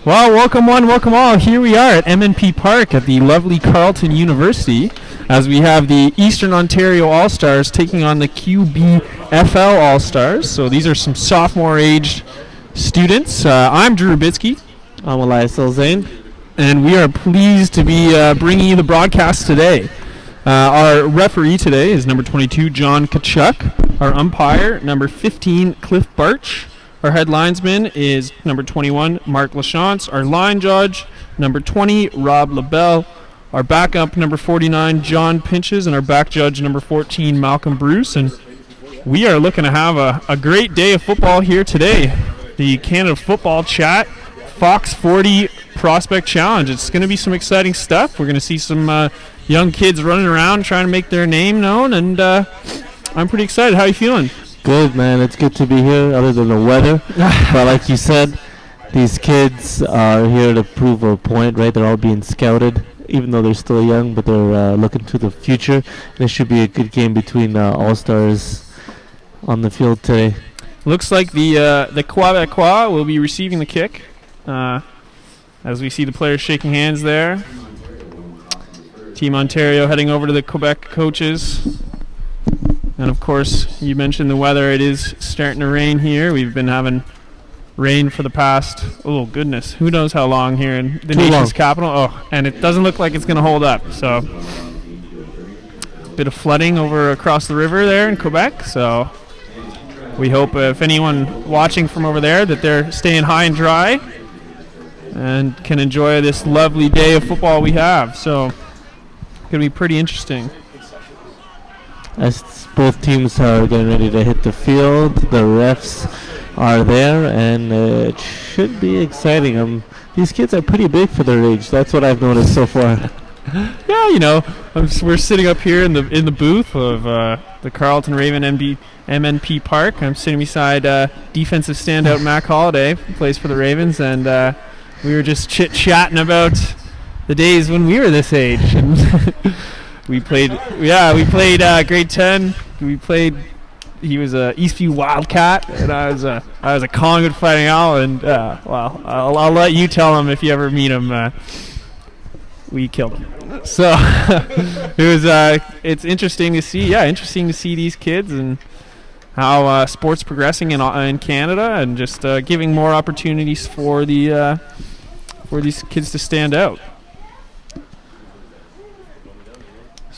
Well, welcome one, welcome all. Here we are at MNP Park at the lovely Carleton University as we have the Eastern Ontario All-Stars taking on the QBFL All-Stars. So these are some sophomore-aged students. I'm Drew Rubitsky. I'm Elias Zane. And we are pleased to be bringing you the broadcast today. Our referee today is number 22, John Kachuk. Our umpire, number 15, Cliff Barch. Our head linesman is number 21, Mark Lachance. Our line judge, number 20, Rob LaBelle. Our backup, number 49, John Pinches. And our back judge, number 14, Malcolm Bruce. And we are looking to have a great day of football here today. The Canada Football Chat Fox 40 Prospect Challenge. It's going to be some exciting stuff. We're going to see some young kids running around trying to make their name known. And I'm pretty excited. How are you feeling? Good, man. It's good to be here, other than the weather. But like you said, these kids are here to prove a point, right? They're all being scouted, even though they're still young, but they're looking to the future. And it should be a good game between all-stars on the field today. Looks like the Quebecois will be receiving the kick. As we see the players shaking hands there. Team Ontario heading over to the Quebec coaches. And of course, you mentioned the weather. It is starting to rain here. We've been having rain for the past, oh goodness, who knows how long here in the nation's capital. Oh, and it doesn't look like it's going to hold up. So, a bit of flooding over across the river there in Quebec. So, we hope if anyone watching from over there that they're staying high and dry and can enjoy this lovely day of football we have. So, it's going to be pretty interesting. As both teams are getting ready to hit the field, the refs are there, and it should be exciting. These kids are pretty big for their age. That's what I've noticed so far. Yeah, you know, we're sitting up here in the booth of the Carleton Raven MNP Park. I'm sitting beside defensive standout Mac Holliday, who plays for the Ravens, and we were just chit-chatting about the days when we were this age. And We played grade 10. He was a Eastview Wildcat, and I was a Collingwood Fighting Owl, and well, I'll let you tell him if you ever meet him. We killed him. So it's interesting to see these kids and how sports progressing in Canada, and just giving more opportunities for these kids to stand out.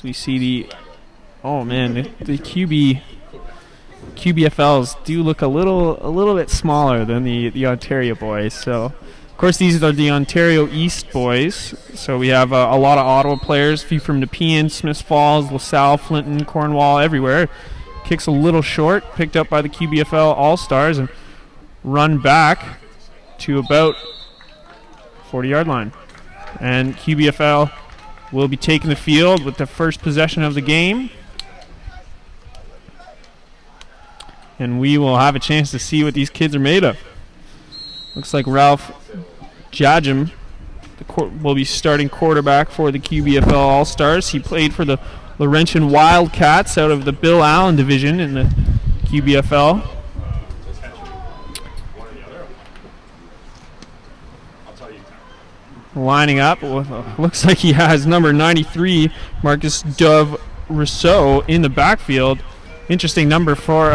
We see the QBFLs do look a little bit smaller than the Ontario boys. So, of course, these are the Ontario East boys. So we have a lot of Ottawa players, a few from Nepean, Smiths Falls, LaSalle, Flinton, Cornwall, everywhere. Kicks a little short, picked up by the QBFL All-Stars, and run back to about 40-yard line. And QBFL will be taking the field with the first possession of the game. And we will have a chance to see what these kids are made of. Looks like Ralph Jajam will be starting quarterback for the QBFL All-Stars. He played for the Laurentian Wildcats out of the Bill Allen division in the QBFL. Lining up, looks like he has number 93, Marcus Dove Rousseau, in the backfield. Interesting number for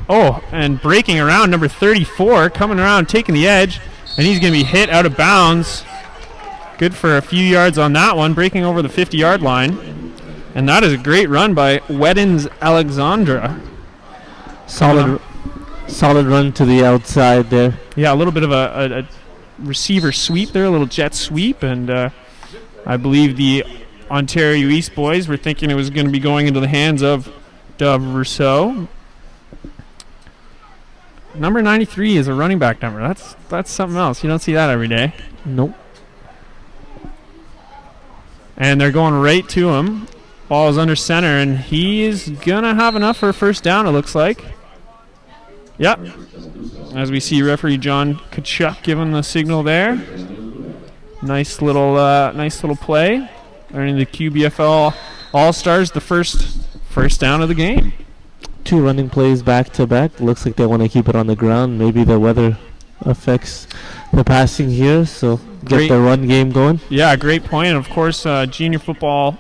and breaking around, number 34, coming around, taking the edge, and he's going to be hit out of bounds. Good for a few yards on that one, breaking over the 50-yard line. And that is a great run by Weddens Alexandra. Solid run to the outside there. Yeah, a little bit of a receiver sweep there, a little jet sweep, and I believe the Ontario East boys were thinking it was going to be going into the hands of Dove Rousseau. Number 93 is a running back number. That's something else. You don't see that every day. Nope. And they're going right to him. Ball is under center, and he is going to have enough for a first down, it looks like. Yep. As we see referee John Kachuk giving the signal there. Nice little play. Earning the QBFL All-Stars the first down of the game. 2 running plays back to back. Looks like they want to keep it on the ground. Maybe the weather affects the passing here, so get the run game going. Yeah, great point. Of course, junior football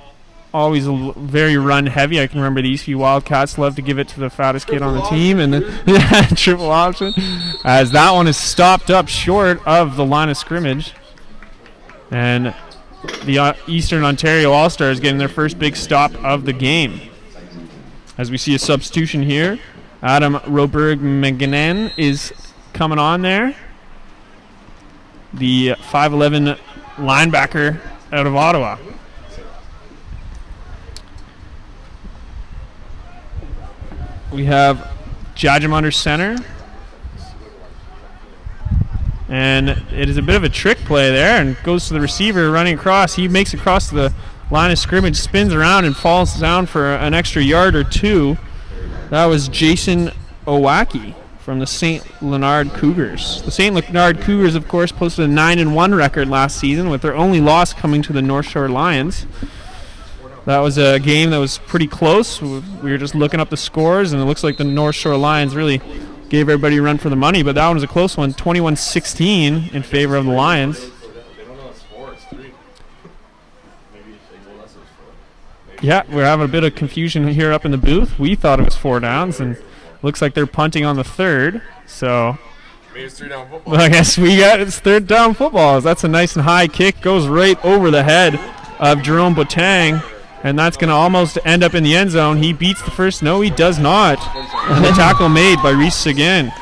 always very run heavy. I can remember the Eastview Wildcats love to give it to the fattest kid on the team, and then triple option, as that one is stopped up short of the line of scrimmage, and the Eastern Ontario All-Stars getting their first big stop of the game. As we see a substitution here, Adam Roberg-McGann is coming on there, the 5'11" linebacker out of Ottawa. We have Jajam under center. And it is a bit of a trick play there, and goes to the receiver running across. He makes it across the line of scrimmage, spins around, and falls down for an extra yard or 2. That was Jason Owaki from the St. Leonard Cougars. The St. Leonard Cougars, of course, posted a 9-1 record last season, with their only loss coming to the North Shore Lions. That was a game that was pretty close. We were just looking up the scores, and it looks like the North Shore Lions really gave everybody a run for the money, but that one was a close one, 21-16 in favor of the Lions. Yeah, we're having a bit of confusion here up in the booth. We thought it was 4 downs, and looks like they're punting on the 3rd. So It's 3 down football. I guess it's 3rd down football. That's a nice and high kick, goes right over the head of Jerome Botang. And that's going to almost end up in the end zone. He beats the first. No, he does not. And the tackle made by Reese again.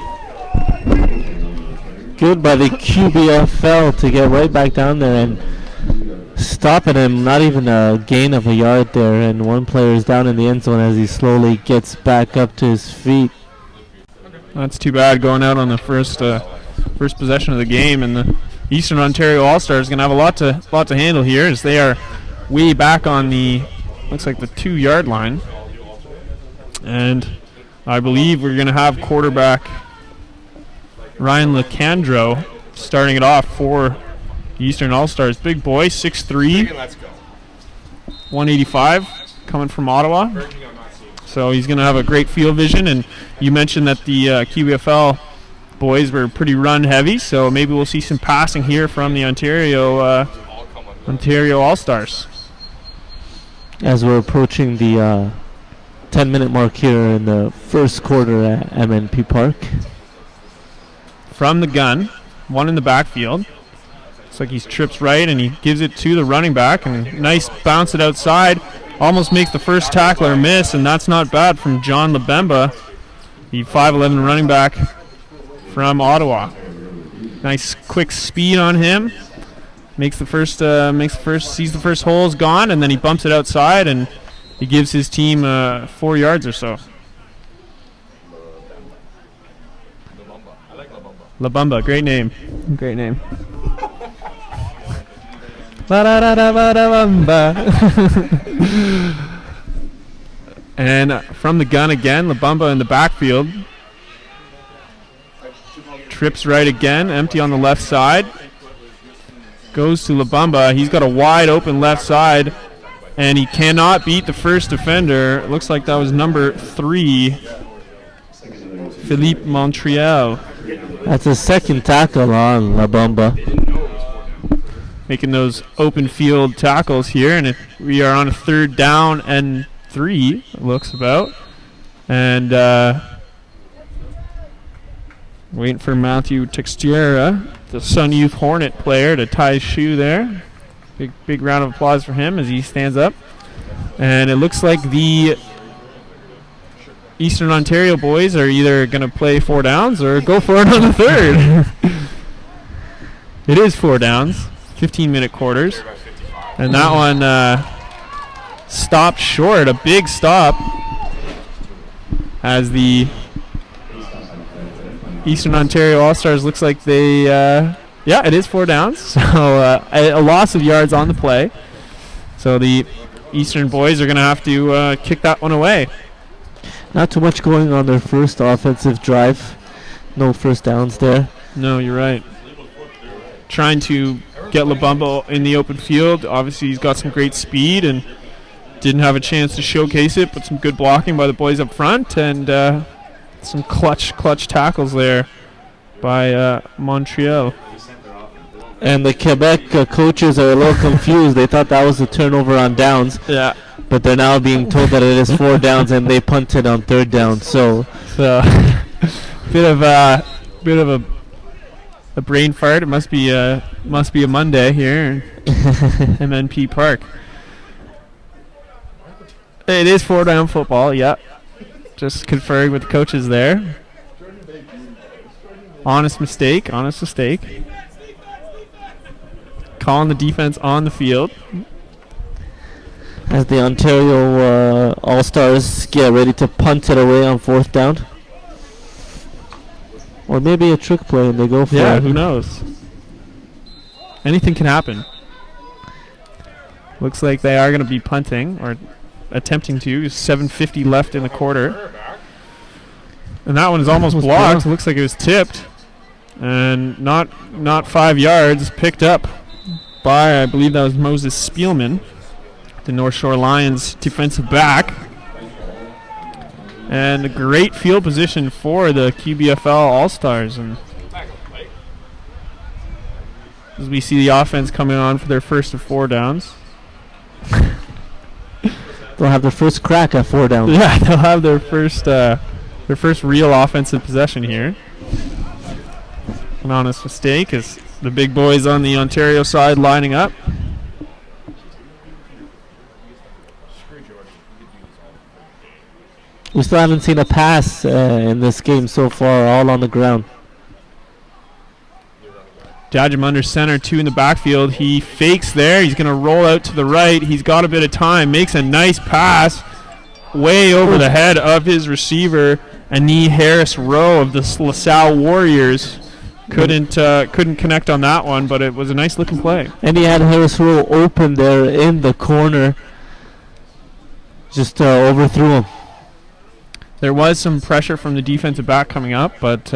Good by the QBFL to get right back down there and stopping him. Not even a gain of a yard there. And one player is down in the end zone as he slowly gets back up to his feet. That's too bad, going out on the first possession of the game. And the Eastern Ontario All-Stars is going to have a lot to handle here, as they are way back on the, looks like the 2-yard line. And I believe we're going to have quarterback Ryan Lecandro starting it off for the Eastern All-Stars. Big boy, 6'3", 185, coming from Ottawa. So he's going to have a great field vision. And you mentioned that the QBFL boys were pretty run heavy, so maybe we'll see some passing here from the Ontario All-Stars. As we're approaching the 10-minute mark here in the first quarter at MNP Park. From the gun, one in the backfield. Looks like he trips right, and he gives it to the running back, and nice bounce it outside. Almost makes the first tackler miss, and that's not bad from John Labemba, the 5'11" running back from Ottawa. Nice quick speed on him. Sees the first hole is gone, and then he bumps it outside, and he gives his team 4 yards or so. Labumba, great name. Great name. And from the gun again, Labumba in the backfield. Trips right again, empty on the left side. Goes to Labumba. He's got a wide open left side, and he cannot beat the first defender. It looks like that was number 3, Philippe Montreal. That's a second tackle on Labumba. Making those open field tackles here, and we are on a 3rd down and 3, it looks about. And waiting for Matthew Textiera, the Sun Youth Hornet player, to tie his shoe there. Big round of applause for him as he stands up. And it looks like the Eastern Ontario boys are either going to play 4 downs or go for it on the 3rd. It is 4 downs, 15-minute quarters. And that one stopped short, a big stop, as the Eastern Ontario All-Stars looks like they, it is 4 downs. So a loss of yards on the play. So the Eastern boys are going to have to kick that one away. Not too much going on their first offensive drive. No first downs there. No, you're right. Trying to get Labumba in the open field. Obviously, he's got some great speed, and Didn't have a chance to showcase it, but some good blocking by the boys up front, and some clutch tackles there by Montreal. And the Quebec coaches are a little confused. They thought that was a turnover on downs. Yeah. But they're now being told that it is 4 downs, and they punted on 3rd down. So bit of a brain fart. It must be a Monday here in MNP Park. It is 4 down football. Yeah. Just conferring with the coaches there. Honest mistake. Calling the defense on the field. As the Ontario All-Stars get ready to punt it away on 4th down. Or maybe a trick play and they go for it. Yeah, who knows? Anything can happen. Looks like they are going to be punting, or attempting to. 7:50 left in the quarter. And that one is almost blocked. Looks like it was tipped. And not 5 yards. Picked up by, I believe that was Moses Spielman, the North Shore Lions defensive back. And a great field position for the QBFL All-Stars. And as we see the offense coming on for their first of 4 downs. They'll have their first crack at 4 downs. Yeah, they'll have their first real offensive possession here. An honest mistake as the big boys on the Ontario side lining up. We still haven't seen a pass in this game so far, all on the ground. Jajam under center, 2 in the backfield. He fakes there. He's going to roll out to the right. He's got a bit of time. Makes a nice pass way over the head of his receiver, Anee Harris-Rowe of the LaSalle Warriors. Couldn't connect on that one, but it was a nice looking play. And he had Harris-Rowe open there in the corner. Just overthrew him. There was some pressure from the defensive back coming up, but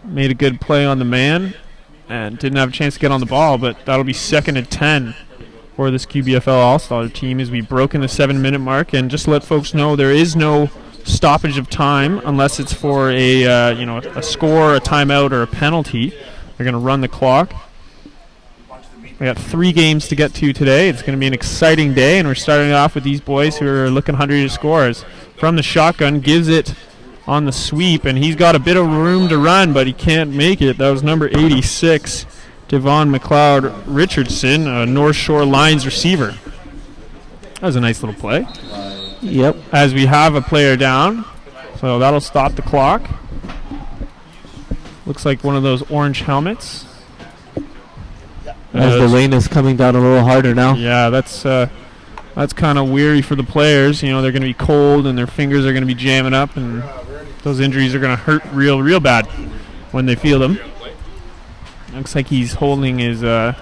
made a good play on the man and didn't have a chance to get on the ball, but that'll be 2nd and 10 for this QBFL All-Star team as we broke in the 7-minute mark. And just to let folks know, there is no stoppage of time unless it's for a score, a timeout, or a penalty. They're going to run the clock. We got 3 games to get to today. It's going to be an exciting day, and we're starting off with these boys who are looking hungry to score. As from the shotgun, gives it on the sweep, and he's got a bit of room to run, but he can't make it. That was number 86, Devon McLeod Richardson, a North Shore Lions receiver. That was a nice little play. Yep. As we have a player down, so that'll stop the clock. Looks like one of those orange helmets. As the rain is coming down a little harder now. Yeah, that's kind of weary for the players. You know, they're going to be cold and their fingers are going to be jamming up, and those injuries are going to hurt real bad when they feel them. Looks like he's holding his right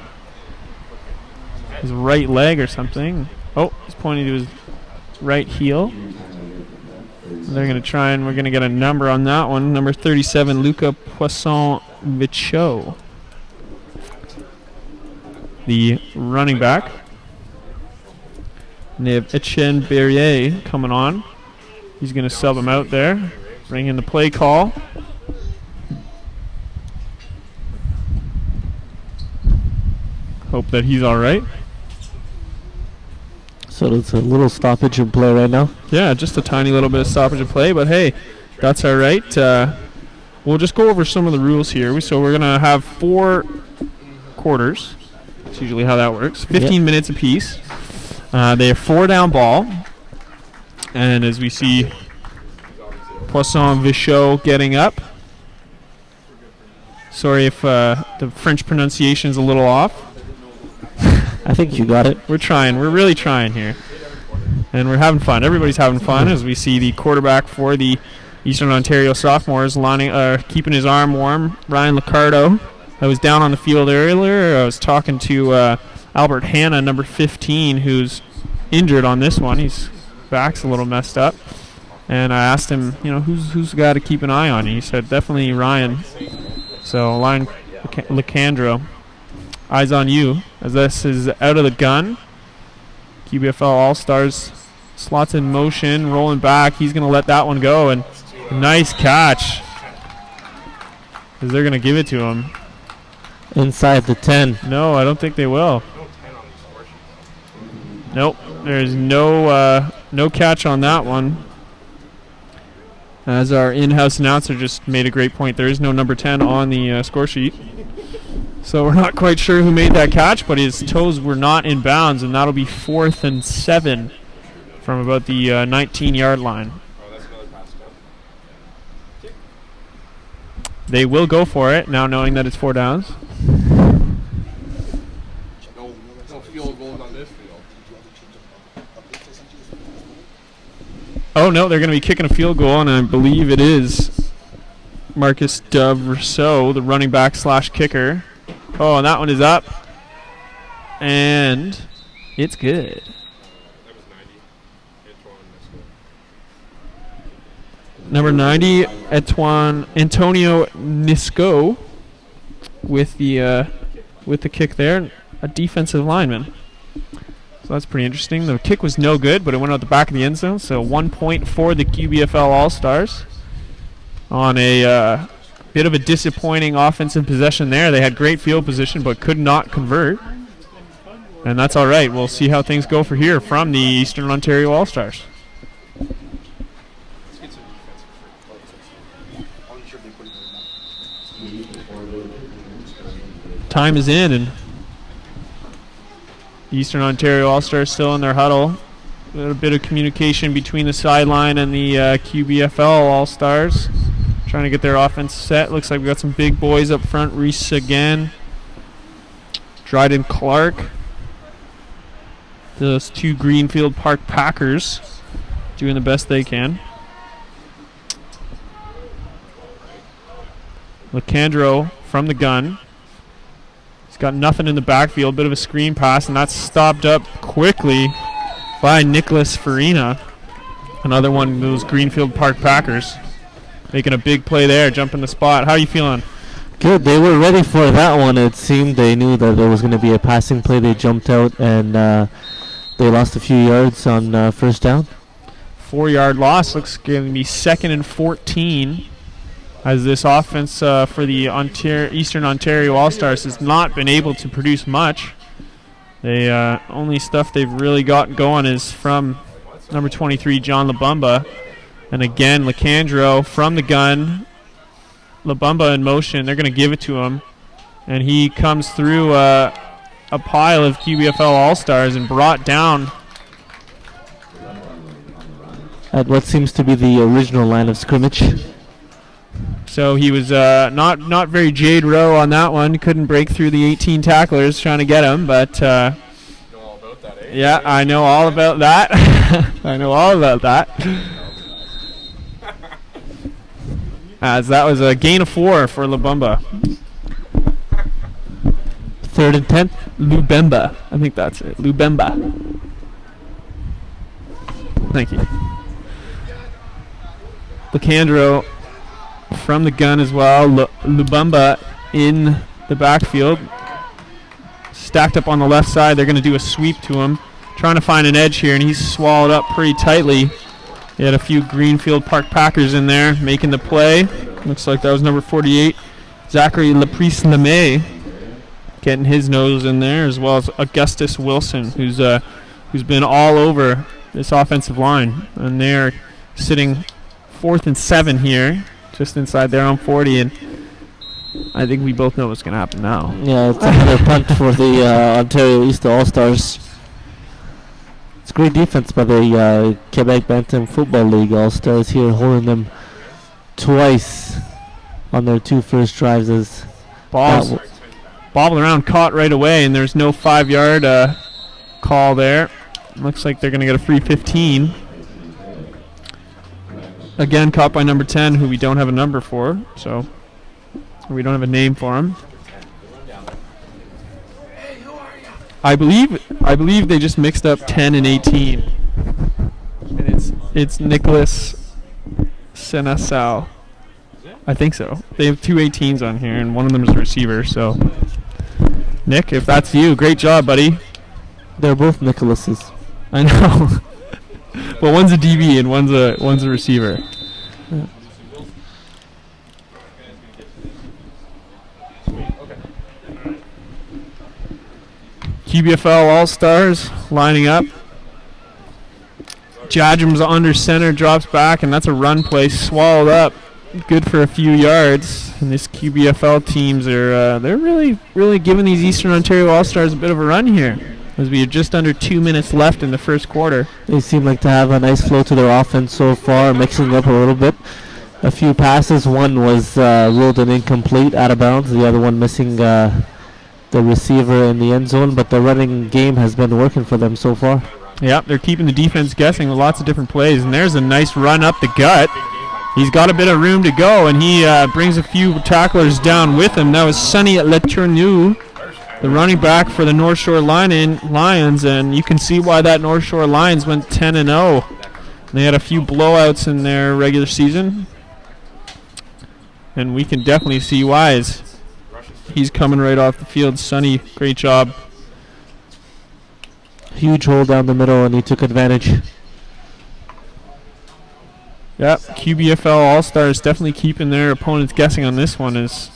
leg or something. Oh, he's pointing to his right heel. They're going to try, and we're going to get a number on that one. Number 37, Luca Poisson-Vichot, the running back. And they have Etienne Berrier coming on. He's going to sub him out there. Bring in the play call. Hope that he's all right. So it's a little stoppage in play right now. Yeah, just a tiny little bit of stoppage of play, but hey, that's all right. We'll just go over some of the rules here. So we're going to have 4 quarters. That's usually how that works. 15 minutes apiece. They have 4 down ball. And as we see Poisson-Vichot getting up. Sorry if the French pronunciation is a little off. I think you got it. We're trying. We're really trying here. And we're having fun. Everybody's having fun as we see the quarterback for the Eastern Ontario sophomores keeping his arm warm. Ryan Liccardo. I was down on the field earlier. I was talking to Albert Hanna, number 15, who's injured on this one. His back's a little messed up. And I asked him, who's the guy to keep an eye on? And he said, definitely Ryan. So, Ryan Licandro, eyes on you as this is out of the gun. QBFL All-Stars slots in motion, rolling back. He's going to let that one go, and nice catch. Because they're going to give it to him. Inside the 10. No, I don't think they will. Nope, there's no catch on that one. As our in-house announcer just made a great point, there is no number 10 on the score sheet. So we're not quite sure who made that catch, but his toes were not in bounds, and that'll be 4th and 7 from about the 19-yard line. They will go for it, now knowing that it's 4 downs. No field goals on this field. Oh, no, they're going to be kicking a field goal, and I believe it is Marcus Rousseau, the running back / kicker. Oh, and that one is up. And it's good. That was 90. Number 90, Antonio Nisco with the kick there. A defensive lineman. So that's pretty interesting. The kick was no good, but it went out the back of the end zone. So 1 point for the QBFL All-Stars on a bit of a disappointing offensive possession there. They had great field position, but could not convert. And that's all right. We'll see how things go for here from the Eastern Ontario All-Stars. Time is in, and Eastern Ontario All-Stars still in their huddle. A little bit of communication between the sideline and the QBFL All-Stars. Trying to get their offense set. Looks like we got some big boys up front. Reese again. Dryden Clark. Those 2 Greenfield Park Packers doing the best they can. Lacandro from the gun. He's got nothing in the backfield. Bit of a screen pass, and that's stopped up quickly by Nicholas Farina. Another one of those Greenfield Park Packers. Making a big play there, jumping the spot. How are you feeling? Good. They were ready for that one. It seemed they knew that there was going to be a passing play. They jumped out, and they lost a few yards on first down. 4-yard loss. Looks going to be 2nd and 14. As this offense for the Eastern Ontario All-Stars has not been able to produce much. The only stuff they've really got going is from number 23, John Labumba. And again, Lacandro from the gun. Labumba in motion. They're going to give it to him. And he comes through a pile of QBFL All-Stars and brought down at what seems to be the original line of scrimmage. So he was not very Jade Rowe on that one. Couldn't break through the 18 tacklers trying to get him, but You know all about that, eh? yeah, I know all about that. I know all about that. As that was a gain of 4 for Labumba. 3rd and 10. Lubemba. I think that's it. Lubemba. Thank you. Lacandro from the gun as well. Lubumba in the backfield. Stacked up on the left side. They're going to do a sweep to him. Trying to find an edge here, and he's swallowed up pretty tightly. He had a few Greenfield Park Packers in there making the play. Looks like that was number 48. Zachary Laprise-Lemay getting his nose in there, as well as Augustus Wilson, who's been all over this offensive line. And they're sitting 4th and 7 here, just inside their own 40, and I think we both know what's going to happen now. Yeah, it's another punt for the Ontario East All-Stars. It's great defense by the Quebec Bantam Football League All-Stars here, holding them twice on their 2 first drives. As Balls bobbled around, caught right away, and there's no 5-yard call there. Looks like they're going to get a free 15. Again, caught by number 10, who we don't have a number for, so we don't have a name for him. I believe they just mixed up 10 and 18, and it's Nicholas Senasau. I think so. They have 2 18s on here, and one of them is a receiver. So, Nick, if that's you, great job, buddy. They're both Nicholases. I know. Well, one's a DB and one's a receiver. QBFL All-Stars lining up. Jadram's under center, drops back, and that's a run play, swallowed up. Good for a few yards. And this QBFL teams are they're really giving these Eastern Ontario All-Stars a bit of a run here, as we have just under 2 minutes left in the first quarter. They seem like to have a nice flow to their offense so far, mixing up a little bit. A few passes. One was ruled an incomplete, out of bounds. The other one missing the receiver in the end zone. But the running game has been working for them so far. Yep, they're keeping the defense guessing with lots of different plays. And there's a nice run up the gut. He's got a bit of room to go, and he brings a few tacklers down with him. That was Sonny Letourneau, the running back for the North Shore Lions, and you can see why that North Shore Lions went 10-0. They had a few blowouts in their regular season, and we can definitely see why. He's coming right off the field. Sonny, great job. Huge hole down the middle, and he took advantage. Yep, QBFL All-Stars definitely keeping their opponents guessing on this one. Is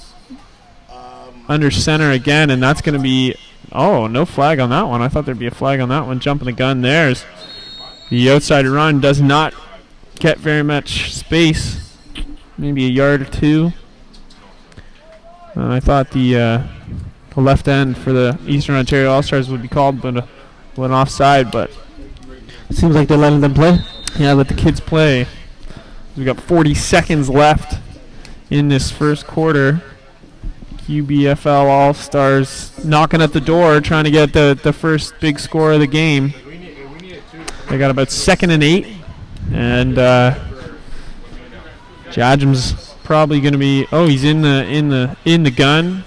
under center again, and that's going to be, oh, no flag on that one. I thought there'd be a flag on that one. Jumping the gun there. The outside run does not get very much space, maybe a yard or two. I thought the left end for the Eastern Ontario All-Stars would be called, but went offside. But seems like they're letting them play. Yeah, let the kids play. We got 40 seconds left in this first quarter. QBFL All-Stars knocking at the door, trying to get the first big score of the game. They got about 2nd and 8, and Jadram's probably going to be. Oh, he's in the gun.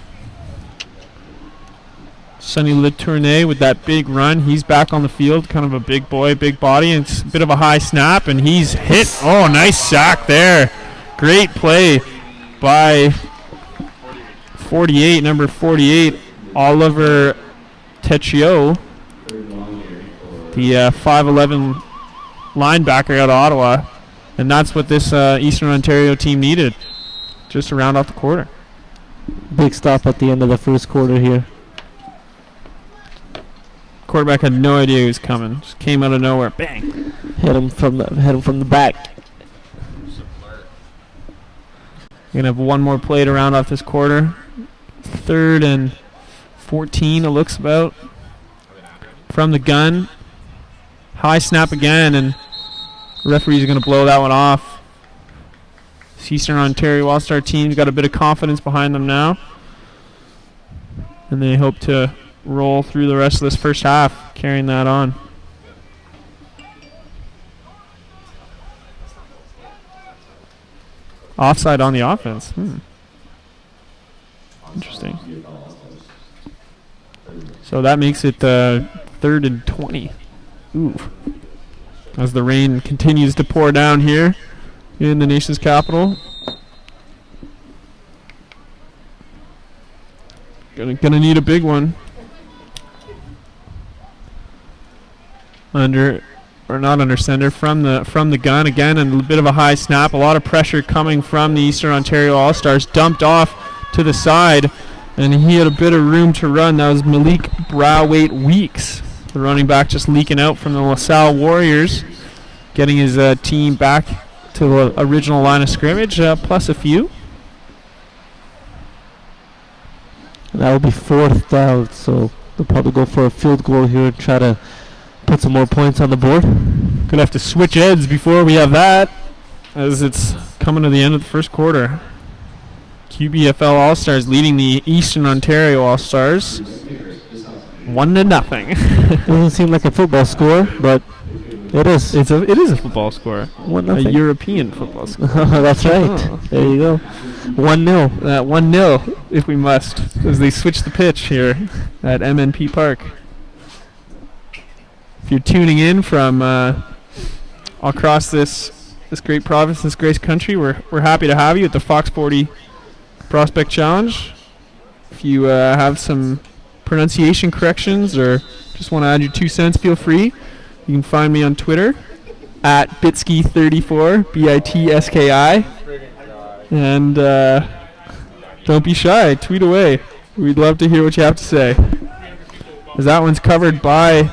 Sonny Letourneau with that big run. He's back on the field, kind of a big boy, big body, and it's a bit of a high snap, and he's hit. Oh, nice sack there. Great play by number 48, Oliver Techio, the 5'11" linebacker out of Ottawa, and that's what this Eastern Ontario team needed, just to round off the quarter. Big stop at the end of the first quarter here. Quarterback had no idea he was coming. Just came out of nowhere. Bang. Hit him from the back. We're going to have one more play to round off this quarter. 3rd and 14, it looks about. From the gun. High snap again, and the referee's going to blow that one off. This Eastern Ontario All-Star team's got a bit of confidence behind them now, and they hope to roll through the rest of this first half, carrying that on. Offside on the offense. Interesting. So that makes it 3rd and 20. Ooh. As the rain continues to pour down here in the nation's capital. Gonna need a big one. Not under center, from the gun again, and a bit of a high snap. A lot of pressure coming from the Eastern Ontario All-Stars. Dumped off to the side, and he had a bit of room to run. That was Malik Browwaite Weeks, the running back, just leaking out from the LaSalle Warriors, getting his team back to the original line of scrimmage, plus a few. That will be 4th down, so they'll probably go for a field goal here and try to put some more points on the board. Gonna have to switch ends before we have that, as it's coming to the end of the first quarter. QBFL All-Stars leading the Eastern Ontario All-Stars 1-0. Doesn't seem like a football score, but it is. It is a football score. 1-0. A European football score. That's right. Oh. There you go. 1-0. 1-0, if we must, as they switch the pitch here at MNP Park. If you're tuning in from across this great province, this great country, we're happy to have you at the Fox 40 Prospect Challenge. If you have some pronunciation corrections or just want to add your 2 cents, feel free. You can find me on Twitter at Bitski34, BITSKI. And don't be shy. Tweet away. We'd love to hear what you have to say. As that one's covered by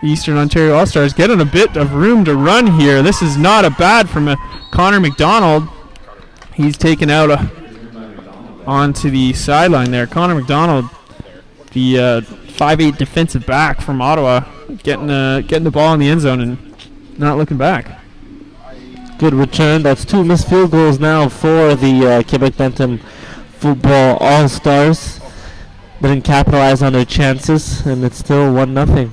Eastern Ontario All-Stars. Getting a bit of room to run here. This is not a bad from Conor Mcdonald. He's taken out onto the sideline there. Conor McDonald, the 5'8" defensive back from Ottawa, getting the ball in the end zone and not looking back. Good return. That's 2 missed field goals now for the Quebec Bantam Football All-Stars. Didn't capitalize on their chances, and it's still 1-0.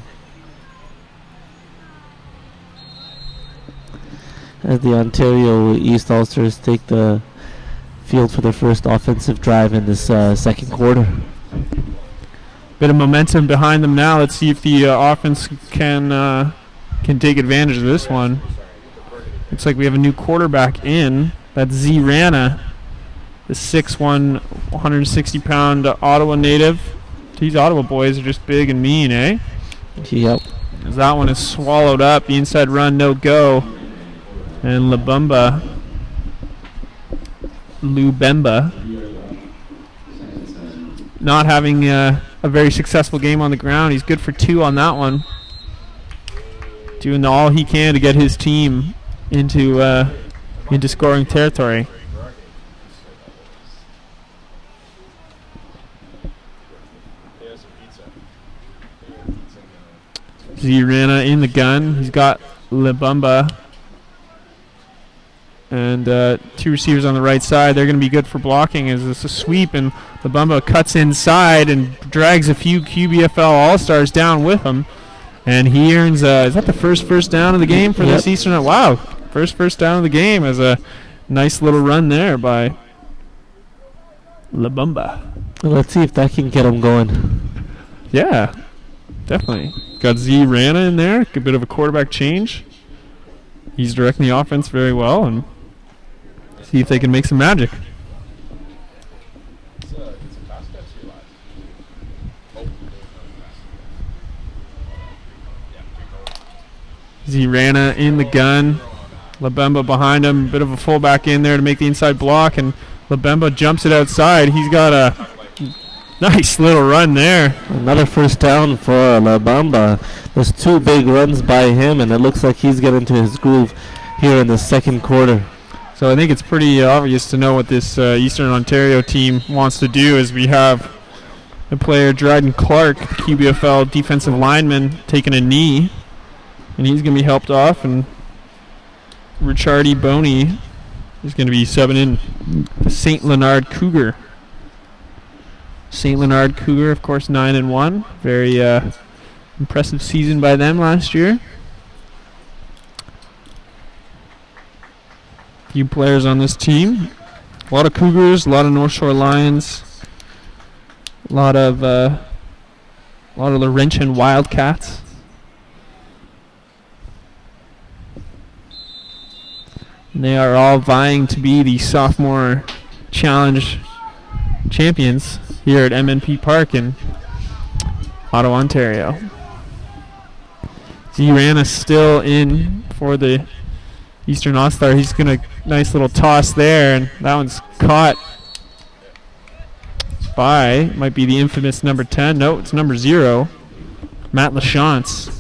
As the Ontario East All-Stars take the field for their first offensive drive in this second quarter. Bit of momentum behind them now. Let's see if the offense can take advantage of this one. Looks like we have a new quarterback in. That's Z Rana, the 6'1", 160-pound Ottawa native. These Ottawa boys are just big and mean, eh? Yep. As that one is swallowed up. The inside run, no go. And Lubemba, not having a very successful game on the ground. He's good for 2 on that one. Doing all he can to get his team into scoring territory. Zirana in the gun. He's got Lebumba and 2 receivers on the right side. They're going to be good for blocking as it's a sweep, and Lebumba cuts inside and drags a few QBFL All-Stars down with him. And he earns, is that the first down of the game for this Eastern? Wow, first down of the game as a nice little run there by Lebumba. Well, let's see if that can get him going. Yeah, definitely. Got Z Rana in there, a bit of a quarterback change. He's directing the offense very well, and see if they can make some magic. Zirana in the gun. Lebemba behind him. Bit of a fullback in there to make the inside block, and Lebemba jumps it outside. He's got a nice little run there. Another first down for Lebemba. There's 2 big runs by him, and it looks like he's getting into his groove here in the second quarter. So I think it's pretty obvious to know what this Eastern Ontario team wants to do, as we have the player Dryden Clark, QBFL defensive lineman, taking a knee, and he's going to be helped off, and Richardi Boney is going to be subbing in the St. Leonard Cougar. St. Leonard Cougar, of course, 9-1. Very impressive season by them last year. Few players on this team. A lot of Cougars, a lot of North Shore Lions, a lot of Laurentian Wildcats. And they are all vying to be the sophomore challenge champions here at MNP Park in Ottawa, Ontario. Zirana still in for the Eastern All-Star. He's going to nice little toss there, and that one's caught by, might be the infamous number 10. No, it's number 0, Matt Lachance.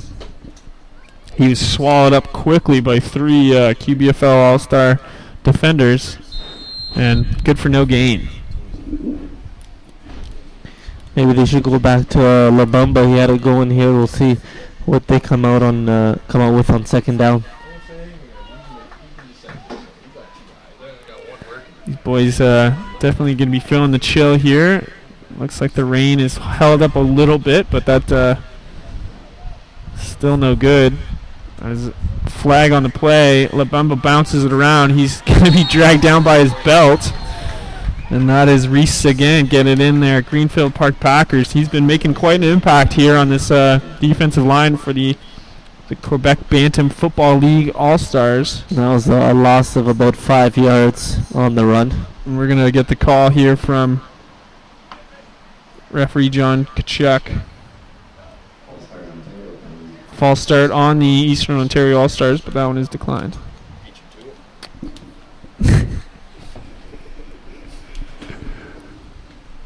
He was swallowed up quickly by 3 QBFL All-Star defenders, and good for no gain. Maybe they should go back to Lebumba. He had it going here. We'll see what they come out with on second down. These boys definitely going to be feeling the chill here. Looks like the rain is held up a little bit, but that still no good. There's a flag on the play. Lebumba bounces it around. He's going to be dragged down by his belt. And that is Reese again getting it in there. Greenfield Park Packers. He's been making quite an impact here on this defensive line for the Quebec Bantam Football League All-Stars. That was a loss of about 5 yards on the run. And we're going to get the call here from referee John Kachuk. false start on the Eastern Ontario All-Stars, but that one is declined.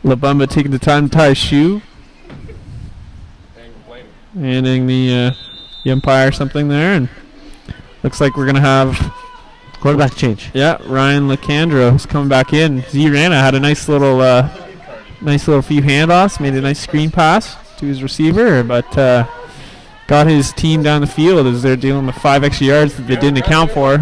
Labumba taking the time to tie his shoe. Handing the umpire something there, and looks like we're going to have quarterback change. Yeah, Ryan Lecandro is coming back in. Z Rana had a nice little few handoffs, made a nice screen pass to his receiver, but got his team down the field as they're dealing with 5 extra yards that they didn't account for.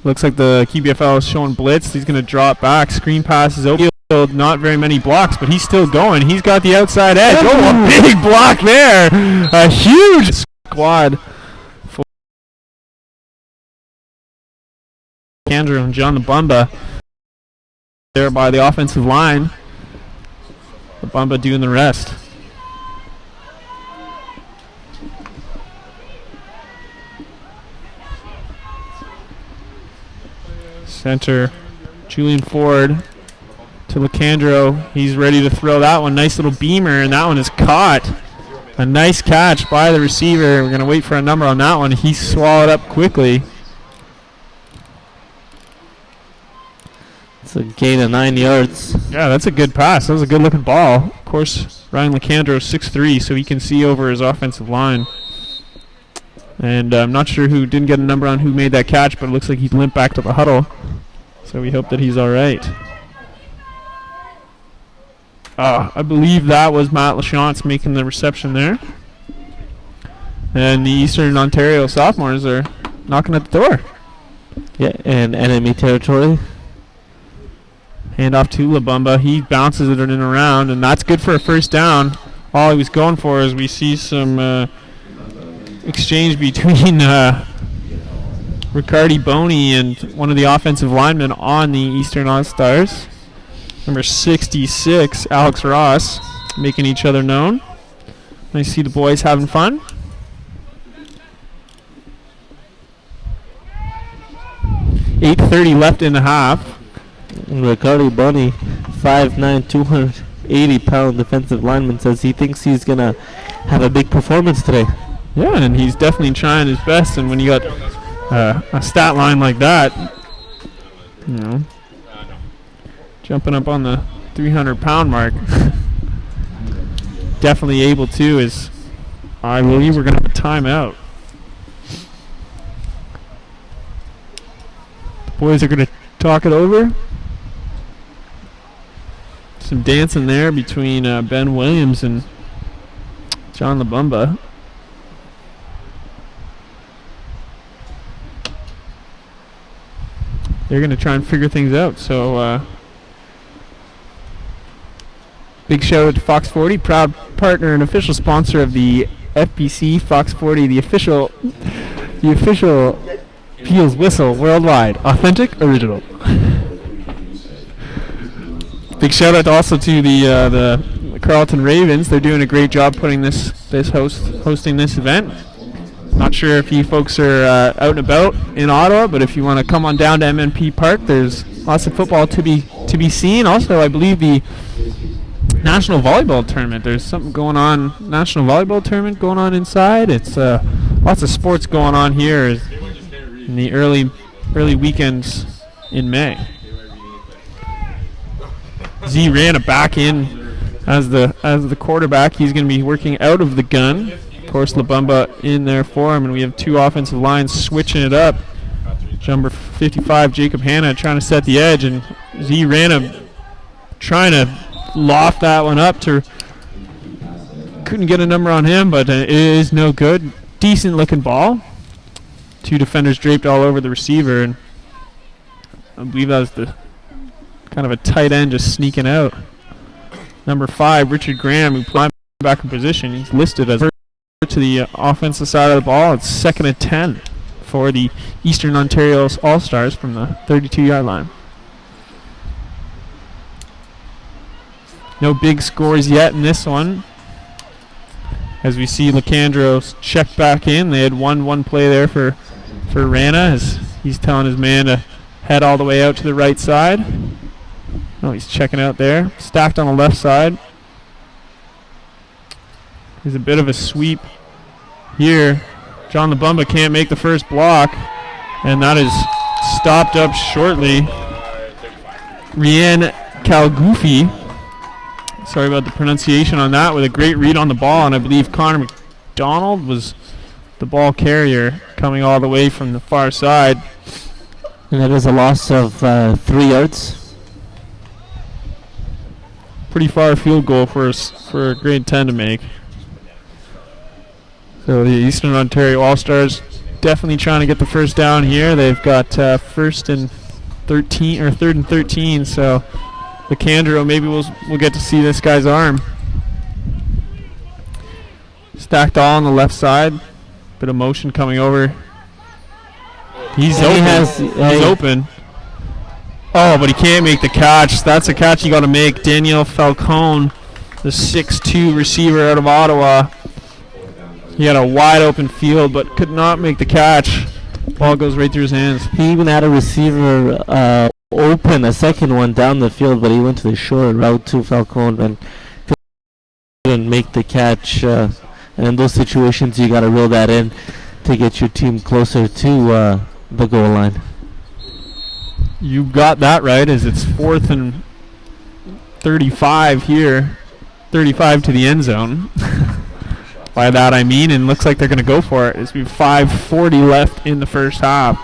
Looks like the QBFL is showing blitz. He's going to draw it back. Screen pass is open. Not very many blocks, but he's still going. He's got the outside edge. Oh, a big block there. A huge squad for Andrew and John Labumba there by the offensive line. Labumba doing the rest. Center, Julian Ford to Lecandro. He's ready to throw that one. Nice little beamer, and that one is caught. A nice catch by the receiver. We're going to wait for a number on that one. He swallowed up quickly. It's a gain of 9 yards. Yeah, that's a good pass. That was a good-looking ball. Of course, Ryan Lecandro is 6'3", so he can see over his offensive line. And I'm not sure who didn't get a number on who made that catch, but it looks like he limped back to the huddle. So we hope that he's all right. I believe that was Matt Lachance making the reception there. And the Eastern Ontario sophomores are knocking at the door. Yeah, and enemy territory. Hand off to Labumba. He bounces it in and around, and that's good for a first down. All he was going for is we see some exchange between Riccardi Boney and one of the offensive linemen on the Eastern All-Stars. Number 66, Alex Ross, making each other known. I see the boys having fun. $8:30 left in the half. And Riccardi Boney, 5'9", 280-pound defensive lineman, says he thinks he's going to have a big performance today. Yeah, and he's definitely trying his best. And when you got a stat line like that, you know, jumping up on the 300-pound mark, definitely able to. Is I believe we're going to have a timeout. The boys are going to talk it over. Some dancing there between Ben Williams and John Labumba. They're going to try and figure things out. So big shout out to Fox 40, proud partner and official sponsor of the FBC. Fox 40, the official Peel's whistle worldwide, authentic, original. Big shout out also to the Carleton Ravens. They're doing a great job putting hosting this event. Not sure if you folks are out and about in Ottawa, but if you want to come on down to MNP Park, there's lots of football to be seen. Also, I believe the National Volleyball Tournament. There's something going on, National Volleyball Tournament going on inside. It's lots of sports going on here in the early weekends in May. Z ran it back in as the quarterback. He's going to be working out of the gun. Of course, Labumba in there for him, and we have two offensive lines switching it up. Number 55, Jacob Hanna, trying to set the edge, and Z Rana trying to loft that one up to. Couldn't get a number on him, but it is no good. Decent looking ball. Two defenders draped all over the receiver, and I believe that was the kind of a tight end just sneaking out. Number 5, Richard Graham, who played back in position. He's listed as to the offensive side of the ball. It's 2nd and 10 for the Eastern Ontario All-Stars from the 32-yard line. No big scores yet in this one. As we see Lecandro check back in. They had one play there for Rana as he's telling his man to head all the way out to the right side. Oh, he's checking out there. Stacked on the left side. There's a bit of a sweep here. John Labumba can't make the first block, and that is stopped up shortly. Rian Kalgoufi, sorry about the pronunciation on that, with a great read on the ball, and I believe Conor McDonald was the ball carrier coming all the way from the far side. And that is a loss of 3 yards. Pretty far field goal for a grade 10 to make. So the Eastern Ontario All-Stars definitely trying to get the first down here. They've got third and 13, so Lecandro, maybe we'll get to see this guy's arm. Stacked all on the left side. Bit of motion coming over. He's open. He's open. Oh, but he can't make the catch. That's a catch you got to make. Daniel Falcone, the 6'2 receiver out of Ottawa. He had a wide open field, but could not make the catch. Ball goes right through his hands. He even had a receiver open, a second one down the field, but he went to the short route to Falcone and couldn't make the catch. And in those situations, you got to reel that in to get your team closer to the goal line. You got that right, as it's 4th and 35 here. 35 to the end zone. By that I mean, and looks like they're going to go for it. As we have 5:40 left in the first half.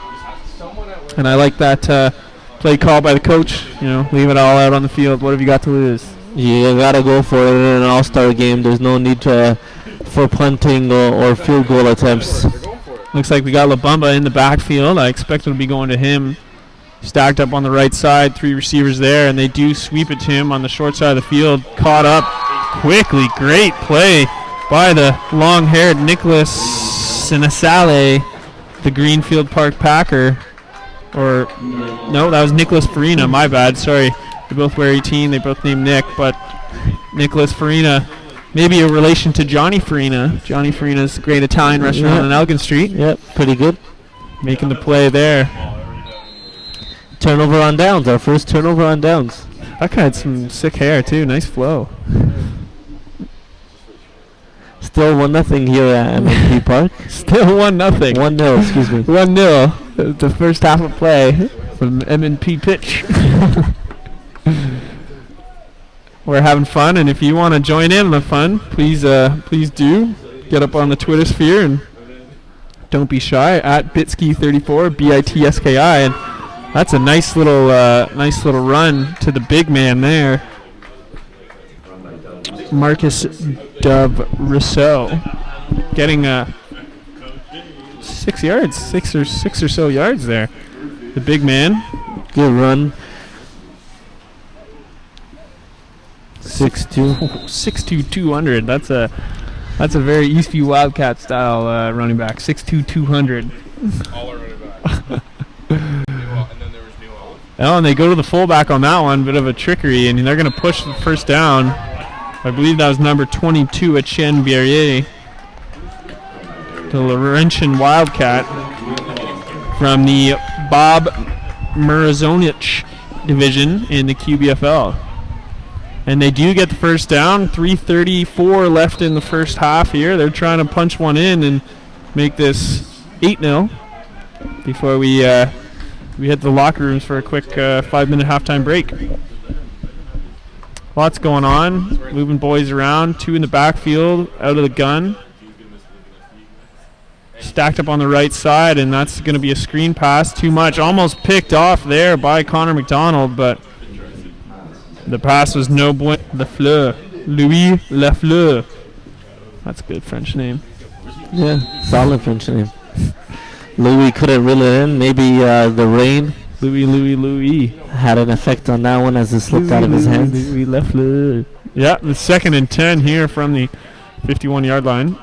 And I like that play call by the coach. You know, leave it all out on the field. What have you got to lose? You got to go for it in an all-star game. There's no need for punting or field goal attempts. Looks like we got Labumba in the backfield. I expect it'll be going to him. Stacked up on the right side, 3 receivers there, and they do sweep it to him on the short side of the field. Caught up quickly. Great play by the long-haired Nicholas Sinasale, the Greenfield Park Packer. Or, no, that was Nicholas Farina, my bad, sorry. They both wear 18, they both named Nick, but Nicholas Farina, maybe a relation to Johnny Farina. Johnny Farina's a great Italian restaurant on Elgin Street. Yep, pretty good. Making the play there. Turnover on downs, our first turnover on downs. That guy had some sick hair, too. Nice flow. Still 1-0 here at MNP Park. Still 1-0. 1-0, excuse me. 1-0. The first half of play from MNP pitch. We're having fun, and if you want to join in on the fun, please do. Get up on the Twitter sphere and don't be shy. At Bitski34, BITSKI, and that's a nice little run to the big man there. Marcus Dove Rousseau getting 6 yards, six or so yards there. The big man. Good run. 6'2". 6'2", 200. That's a very Eastview Wildcat style running back. 6'2", 200. All our running backs. And then there was Newell. Oh, and they go to the fullback on that one. Bit of a trickery, and they're going to push the first down. I believe that was number 22, Etienne Verrier, the Laurentian Wildcat from the Bob Murazonich division in the QBFL. And they do get the first down. 3:34 left in the first half here. They're trying to punch one in and make this 8-0 before we hit the locker rooms for a quick 5-minute halftime break. Lots going on. Moving boys around. 2 in the backfield, out of the gun. Stacked up on the right side, and that's going to be a screen pass. Too much. Almost picked off there by Conor McDonald, but the pass was no bueno. Lafleur. Louis Lafleur. That's a good French name. Yeah, solid French name. Louis couldn't reel it in. Maybe the rain Louis had an effect on that one as it slipped out of his hands. Louis Lafleur. Yeah, the 2nd and 10 here from the 51-yard line.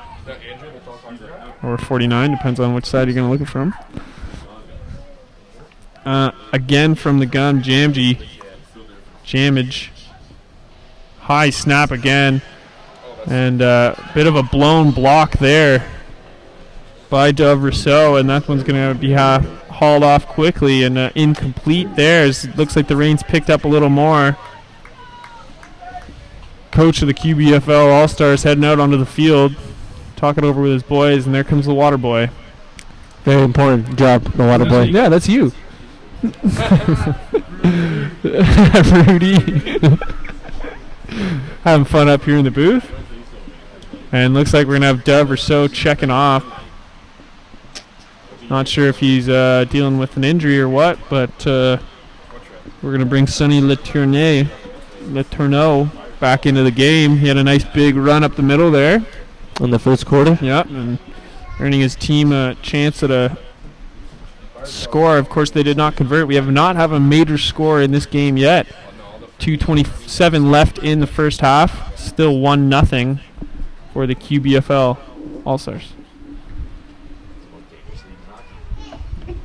Or 49, depends on which side you're going to look it from. Again from the gun, Jamage. High snap again. And bit of a blown block there by Dove Rousseau, and that one's going to be hauled off quickly and incomplete there. It looks like the rain's picked up a little more. coach of the QBFL All-Stars heading out onto the field, talking over with his boys, and there comes the water boy. Very important job, the water boy. Yeah, that's you. Rudy. Having fun up here in the booth. And looks like we're going to have Dove or so checking off. Not sure if he's dealing with an injury or what, but we're going to bring Sonny Letourneau back into the game. He had a nice big run up the middle there. In the first quarter? Yep, and earning his team a chance at a score. Of course, they did not convert. We have not have a major score in this game yet. 2:27 left in the first half. Still 1-0 for the QBFL All-Stars.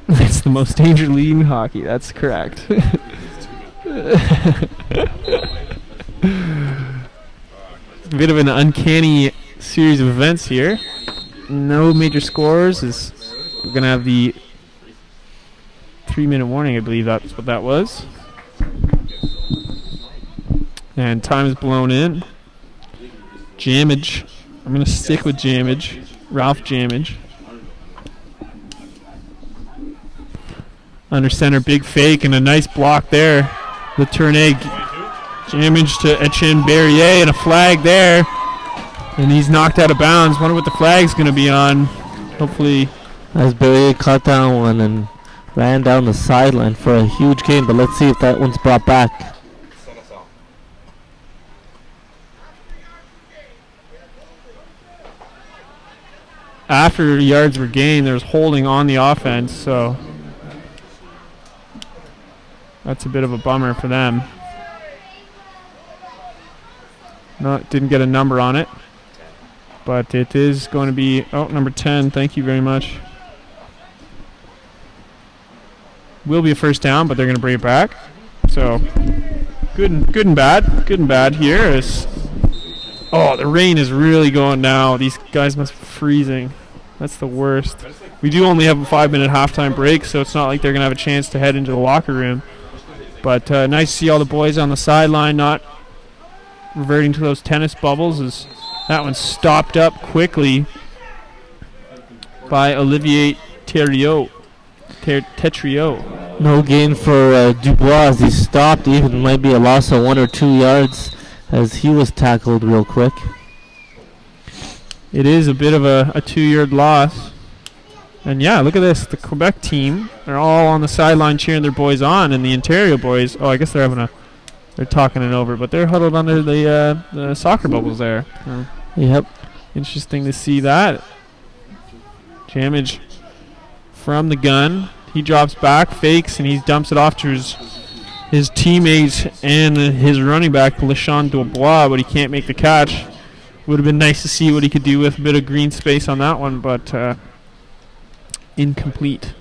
It's the most dangerous league in hockey. That's correct. A bit of an uncanny series of events here. No major scores. We're going to have the 3-minute warning, I believe that's what that was. And time is blown in. Jamage. I'm going to stick with Jamage. Ralph Jamage. Under center, big fake, and a nice block there. The Tournay Jamage to Etienne Barrier, and a flag there. And he's knocked out of bounds. Wonder what the flag's going to be on. Hopefully. As Barrier caught that one and ran down the sideline for a huge gain, but let's see if that one's brought back. After yards were gained, there's holding on the offense, so that's a bit of a bummer for them. Didn't get a number on it, but it is going to be number 10. Thank you very much. Will be a first down, but they're going to bring it back. So good and bad here. The rain is really going now. These guys must be freezing. That's the worst. We do only have a 5-minute halftime break, so it's not like they're going to have a chance to head into the locker room. But nice to see all the boys on the sideline not reverting to those tennis bubbles. As that one stopped up quickly by Olivier Theriot. No gain for Dubois as he stopped. Even might be a loss of 1 or 2 yards as he was tackled real quick. It is a bit of a 2-yard loss. And yeah, look at this. The Quebec team, they're all on the sideline cheering their boys on, and the Ontario boys, I guess they're talking it over, but they're huddled under the soccer bubbles there. Yep. Interesting to see that. Jamage from the gun. He drops back, fakes, and he dumps it off to his teammates and his running back, LeSean Dubois, but he can't make the catch. Would have been nice to see what he could do with a bit of green space on that one, but incomplete.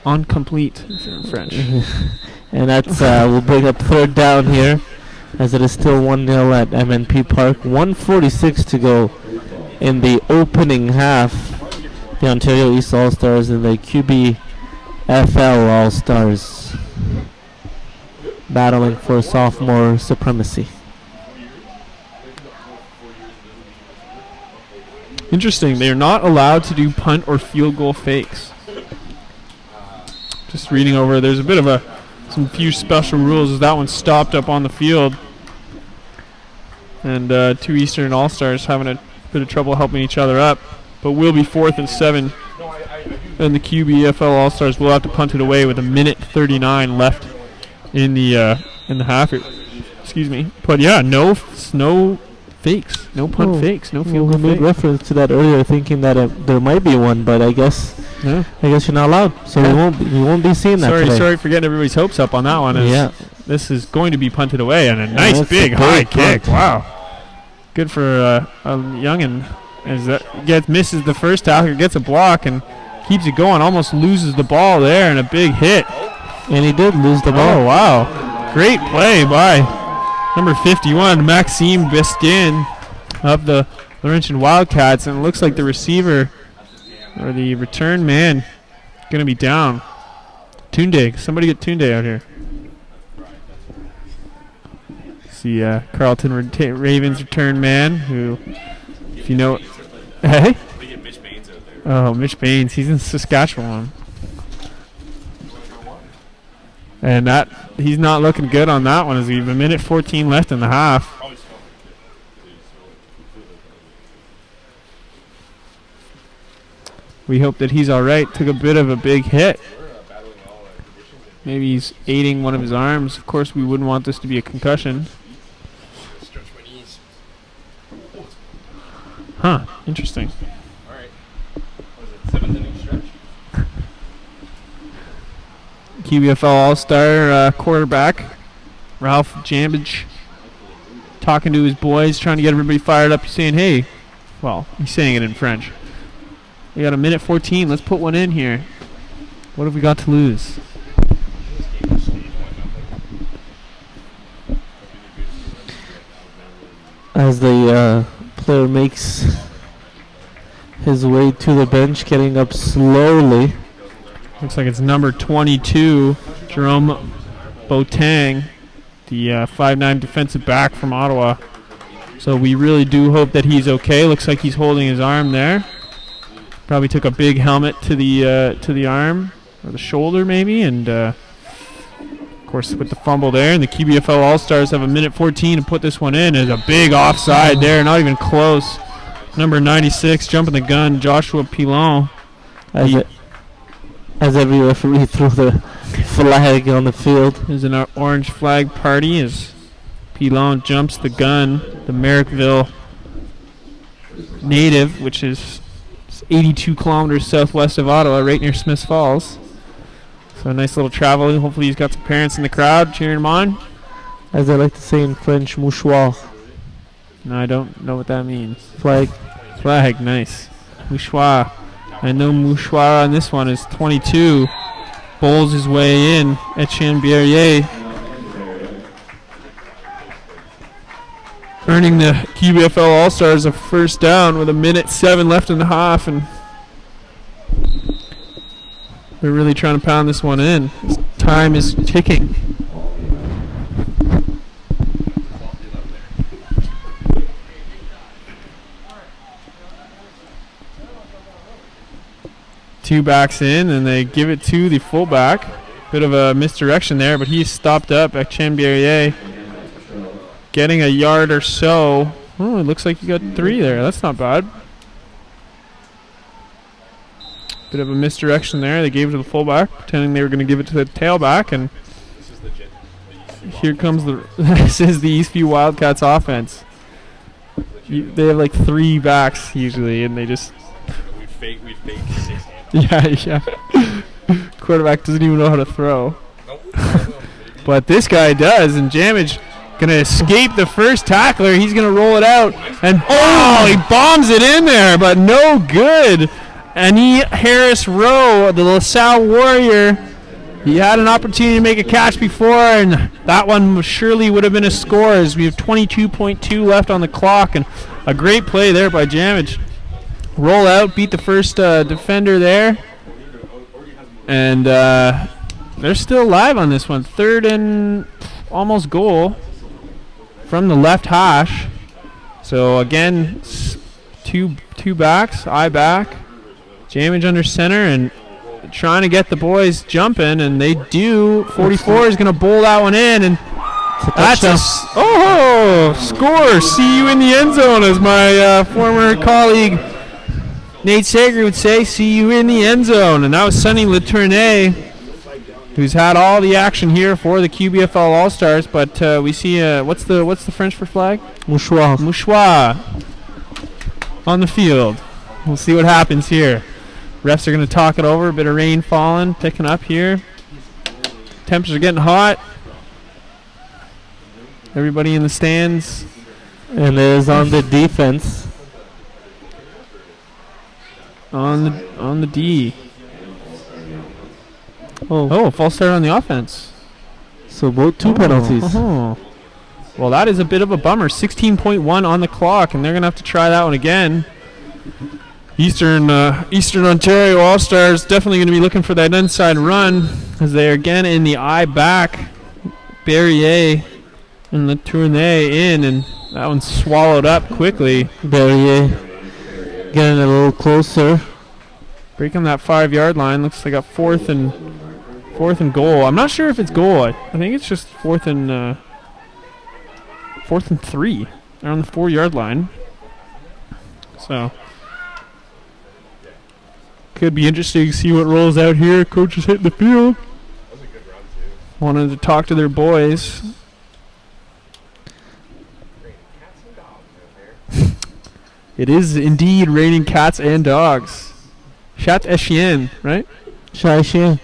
Incomplete in French. And that's we'll bring up third down here as it is still 1-0 at MNP Park. 1:46 to go in the opening half. The Ontario East All-Stars and the QBFL All-Stars battling for sophomore supremacy. Interesting. They are not allowed to do punt or field goal fakes. Just reading over, there's a bit of some few special rules as that one stopped up on the field. And two Eastern All-Stars having a bit of trouble helping each other up. But we'll be 4th and 7. And the QBFL All-Stars will have to punt it away with 1:39 left in the half. Excuse me. But yeah, no fakes, no punt fakes, no field goal fakes. We made reference to that earlier, thinking that there might be one, but I guess you're not allowed, so we won't be seeing that today. Sorry for getting everybody's hopes up on that one. This is going to be punted away, and a nice big high kick. Wow, good for a youngin. As that misses the first tackler, gets a block and keeps it going. Almost loses the ball there, and a big hit. And he did lose the ball. Oh wow, great play by number 51, Maxime Bestin of the Laurentian Wildcats, and it looks like the receiver or the return man going to be down. Tunde, somebody get Tunde out here. See Carleton Ravens return man, who, if you know, hey? Oh, Mitch Baines. He's in Saskatchewan. And he's not looking good on that one, as we have a minute 14 left in the half. We hope that he's all right. Took a bit of a big hit. Maybe he's aiding one of his arms. Of course, we wouldn't want this to be a concussion. Huh, interesting. All right. What is it, 7th inning stretch? QBFL All-Star quarterback, Ralph Jambage, talking to his boys, trying to get everybody fired up. He's saying, hey, well, he's saying it in French. We got a minute 14. Let's put one in here. What have we got to lose? As the player makes his way to the bench, getting up slowly. Looks like it's number 22, Jerome Boateng, the 5'9" defensive back from Ottawa. So we really do hope that he's okay. Looks like he's holding his arm there. Probably took a big helmet to the arm, or the shoulder maybe, and of course with the fumble there. And the QBFL All-Stars have a minute 14 to put this one in. There's a big offside there, not even close. Number 96, jumping the gun, Joshua Pilon. As every referee threw the flag on the field. There's an orange flag party as Pilon jumps the gun. The Merrickville native, which is 82 kilometers southwest of Ottawa, right near Smiths Falls. So a nice little travel. Hopefully he's got some parents in the crowd cheering him on. As I like to say in French, mouchoir. No, I don't know what that means. Flag. Flag, nice. Mouchoir. I know Mouchoir on this one is 22. Bowls his way in. Etienne Berrier earning the QBFL All-Stars a first down with a minute 7 left in the half, and they're really trying to pound this one in. Time is ticking. Two backs in, and they give it to the fullback. Bit of a misdirection there, but he's stopped up. Etienne Berrier getting a yard or so. Oh, it looks like you got 3 there. That's not bad. Bit of a misdirection there. They gave it to the fullback, pretending they were going to give it to the tailback, and here comes this is the Eastview Wildcats offense. They have like 3 backs usually, and they just We fake 6 yeah. Quarterback doesn't even know how to throw. Nope. But this guy does, and Jamage gonna escape the first tackler. He's gonna roll it out, and he bombs it in there, but no good. Annie Harris Rowe, the LaSalle Warrior, he had an opportunity to make a catch before, and that one surely would have been a score, as we have 22.2 left on the clock, and a great play there by Jamage. Roll out, beat the first defender there, and they're still alive on this one. 3rd and almost goal from the left hash. So again, two backs, I back, Jamage under center, and trying to get the boys jumping, and they do. 44 is going to bowl that one in, and that's a score. See you in the end zone, as my former colleague Nate Sager would say. See you in the end zone. And that was Sonny Letournay, who's had all the action here for the QBFL All-Stars. But we see what's the French for flag? Mouchoir. Mouchoir on the field. We'll see what happens here. Refs are going to talk it over. A bit of rain falling, picking up here. Temps are getting hot. Everybody in the stands. And it is on the defense. On the D. False start on the offense. So both 2 penalties. Well, that is a bit of a bummer. 16.1 on the clock, and they're going to have to try that one again. Eastern Ontario All-Stars definitely going to be looking for that inside run, as they are again in the I back. Berrier And the tournée in, and that one's swallowed up quickly. Berrier getting a little closer. Breaking that 5-yard line. Looks like a fourth and goal. I'm not sure if it's goal. I think it's just fourth and 3. They're on the 4-yard line. So could be interesting to see what rolls out here. Coach is hitting the field. Wanted to talk to their boys. It is indeed raining cats and dogs. Chat et chien, right? Chat et chien.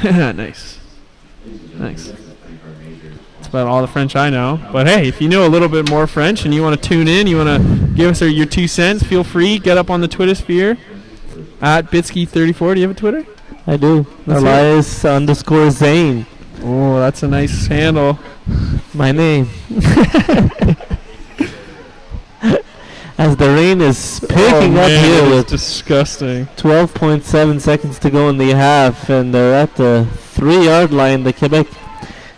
Nice. That's about all the French I know. But hey, if you know a little bit more French and you want to tune in, you want to give us your 2 cents, feel free. Get up on the Twitter sphere at Bitsky34. Do you have a Twitter? I do. Elias_Zane. Oh, that's a nice handle. My name. As the rain is picking up here with disgusting. 12.7 seconds to go in the half, and they're at the 3-yard line. The Quebec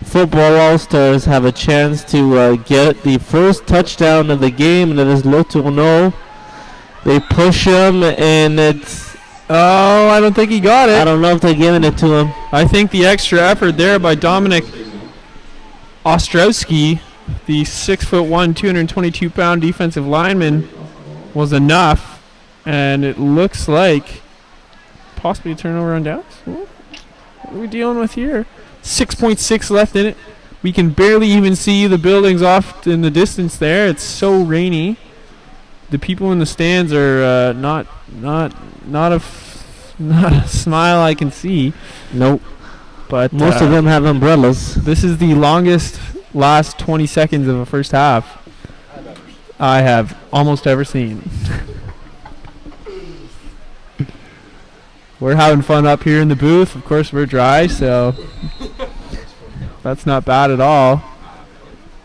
Football All-Stars have a chance to get the first touchdown of the game, and it is Le Tourneau. They push him, and it's... Oh, I don't think he got it. I don't know if they're giving it to him. I think the extra effort there by Dominic Ostrowski, the 6'1", 222-pound defensive lineman, was enough, and it looks like possibly a turnover on downs. What are we dealing with here? 6.6 left in it. We can barely even see the buildings off in the distance there. It's so rainy. The people in the stands are not a smile I can see. Nope. But most of them have umbrellas. This is the longest last 20 seconds of a first half I have almost ever seen. We're having fun up here in the booth. Of course, we're dry, so that's not bad at all.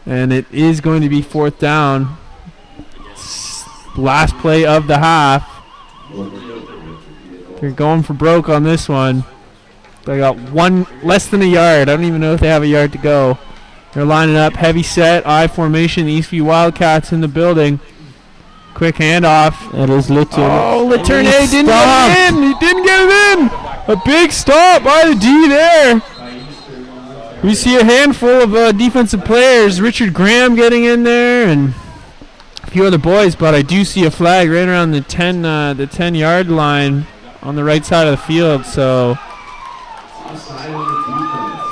And it is going to be 4th down. Last play of the half. They're going for broke on this one. They got less than a yard. I don't even know if they have a yard to go. They're lining up, heavy set, I formation. The Eastview Wildcats in the building. Quick handoff. It is Le Tourneau. Oh, Le Tourneau didn't get it in. He didn't get it in. A big stop by the D there. We see a handful of defensive players. Richard Graham getting in there and a few other boys, but I do see a flag right around the 10-yard line on the right side of the field. So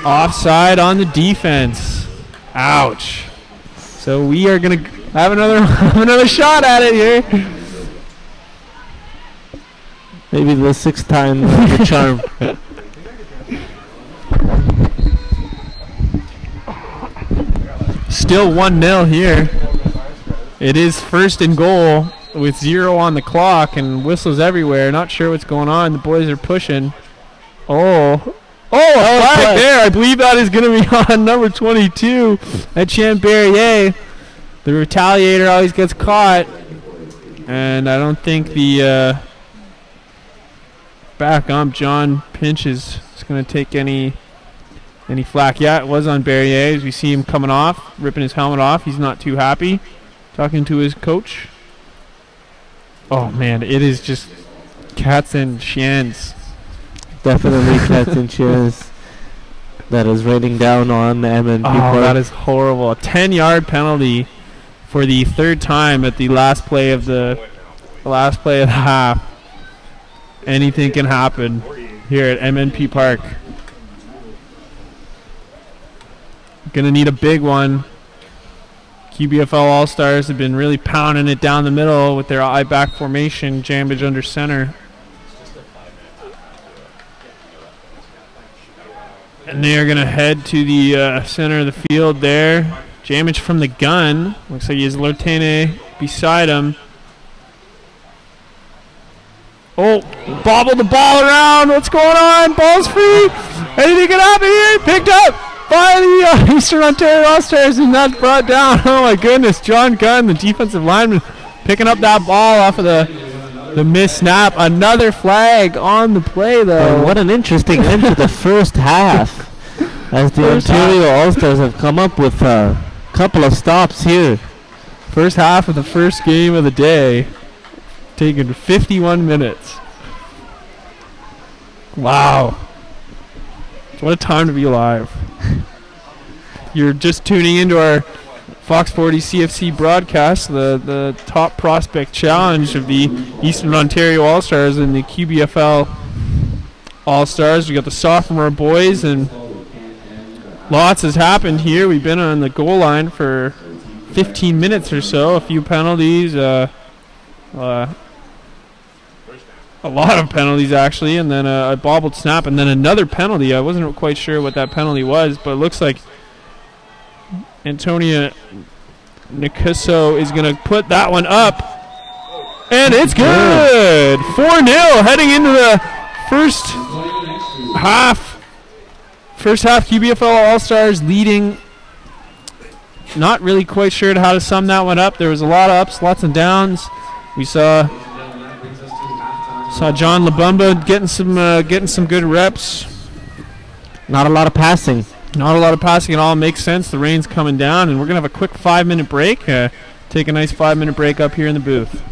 offside on the defense. Ouch. So we are going to have another shot at it here. Maybe the 6th time the charm. Still 1-0 here. It is 1st and goal with 0 on the clock and whistles everywhere. Not sure what's going on. The boys are pushing. A flag there. I believe that is going to be on number 22, Etienne Berrier. The retaliator always gets caught. And I don't think the back ump, John Pinch, is going to take any flack. Yeah, it was on Berrier as we see him coming off, ripping his helmet off. He's not too happy. Talking to his coach. Oh, man, it is just cats and chiens. Definitely cats and chiens. That is raining down on the MNP Park. That is horrible. A 10-yard penalty for the 3rd time at the last play of the half. Anything can happen here at MNP Park. Gonna need a big one. QBFL All-Stars have been really pounding it down the middle with their I-back formation, Jambage under center. And they are going to head to the center of the field there. Jambage from the gun. Looks like he has Lortene beside him. Oh, bobble the ball around. What's going on? Ball's free. Anything can happen here. Picked up by the Eastern Ontario All-Stars, and that's brought down. Oh my goodness, John Gunn, the defensive lineman, picking up that ball off of the missed snap. Another flag on the play, though. What an interesting end to the first half, as the Ontario All-Stars have come up with couple of stops here. First half of the first game of the day, taking 51 minutes. Wow. What a time to be alive. You're just tuning into our Fox 40 CFC broadcast, the top prospect challenge of the Eastern Ontario All-Stars and the QBFL All-Stars. We got the sophomore boys, and lots has happened here. We've been on the goal line for 15 minutes or so. A few penalties, a lot of penalties actually, and then a bobbled snap, and then another penalty. I wasn't quite sure what that penalty was, but it looks like Antonia Nikuso is going to put that one up, and it's good. 4-0 heading into the first half. First half, QBFL All-Stars leading. Not really quite sure how to sum that one up. There was a lot of ups, lots of downs. We saw John Labumba getting some good reps. Not a lot of passing. Not a lot of passing at all. Makes sense. The rain's coming down, and we're going to have a quick 5-minute break. Take a nice 5-minute break up here in the booth.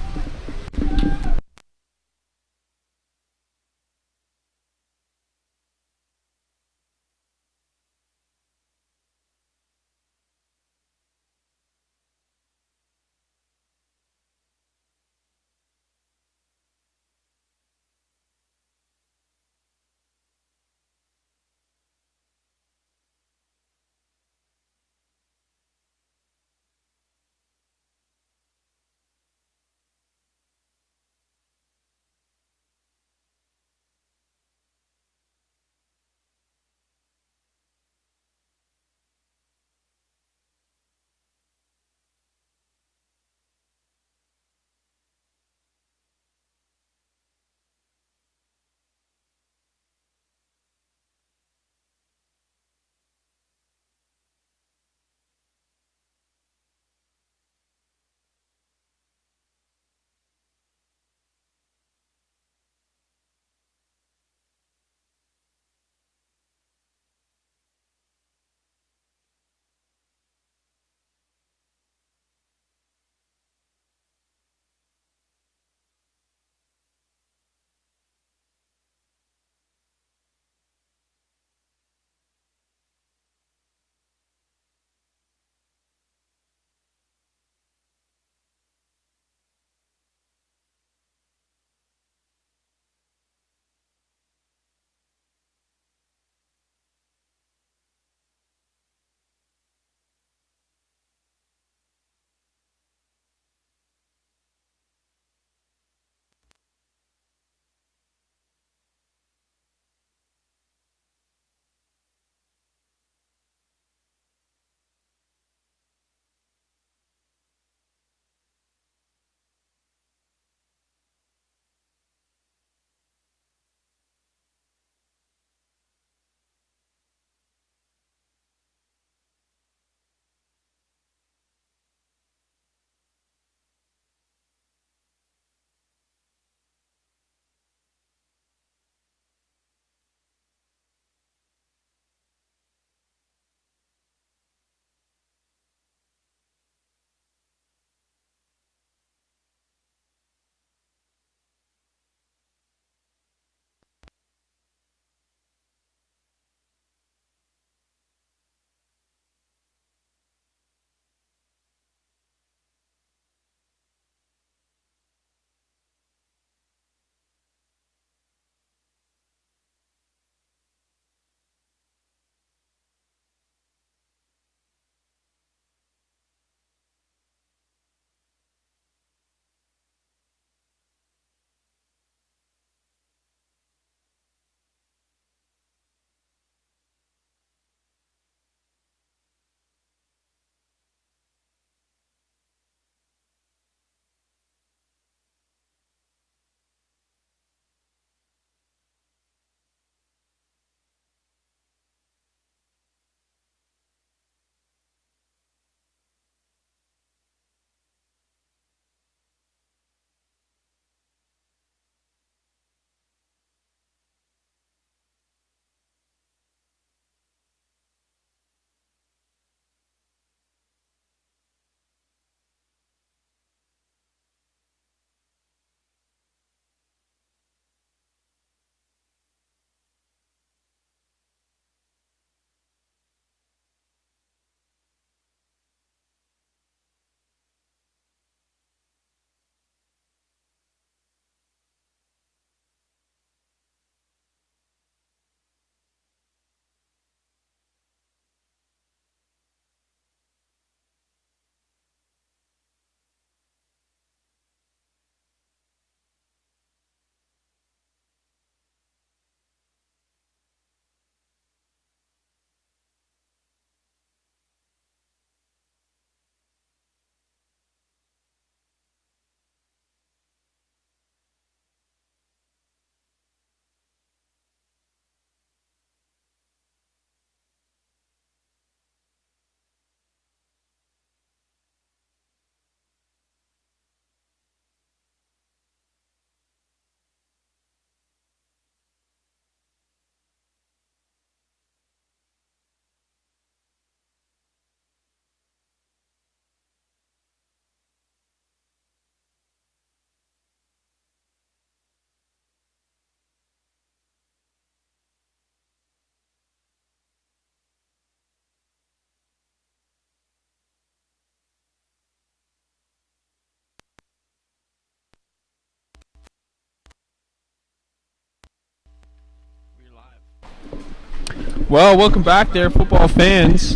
Well, welcome back there, football fans.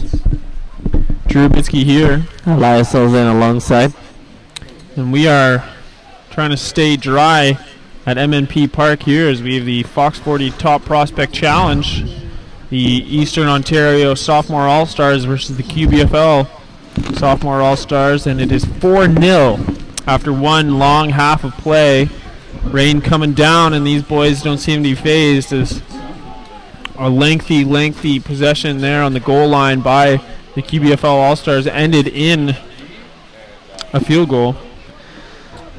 Drew Bitsky here. Elias Olsen alongside. And we are trying to stay dry at MNP Park here as we have the Fox 40 Top Prospect Challenge. The Eastern Ontario Sophomore All-Stars versus the QBFL Sophomore All-Stars. And it is 4-0 after one long half of play. Rain coming down, and these boys don't seem to be phased as a lengthy possession there on the goal line by the QBFL All-Stars ended in a field goal.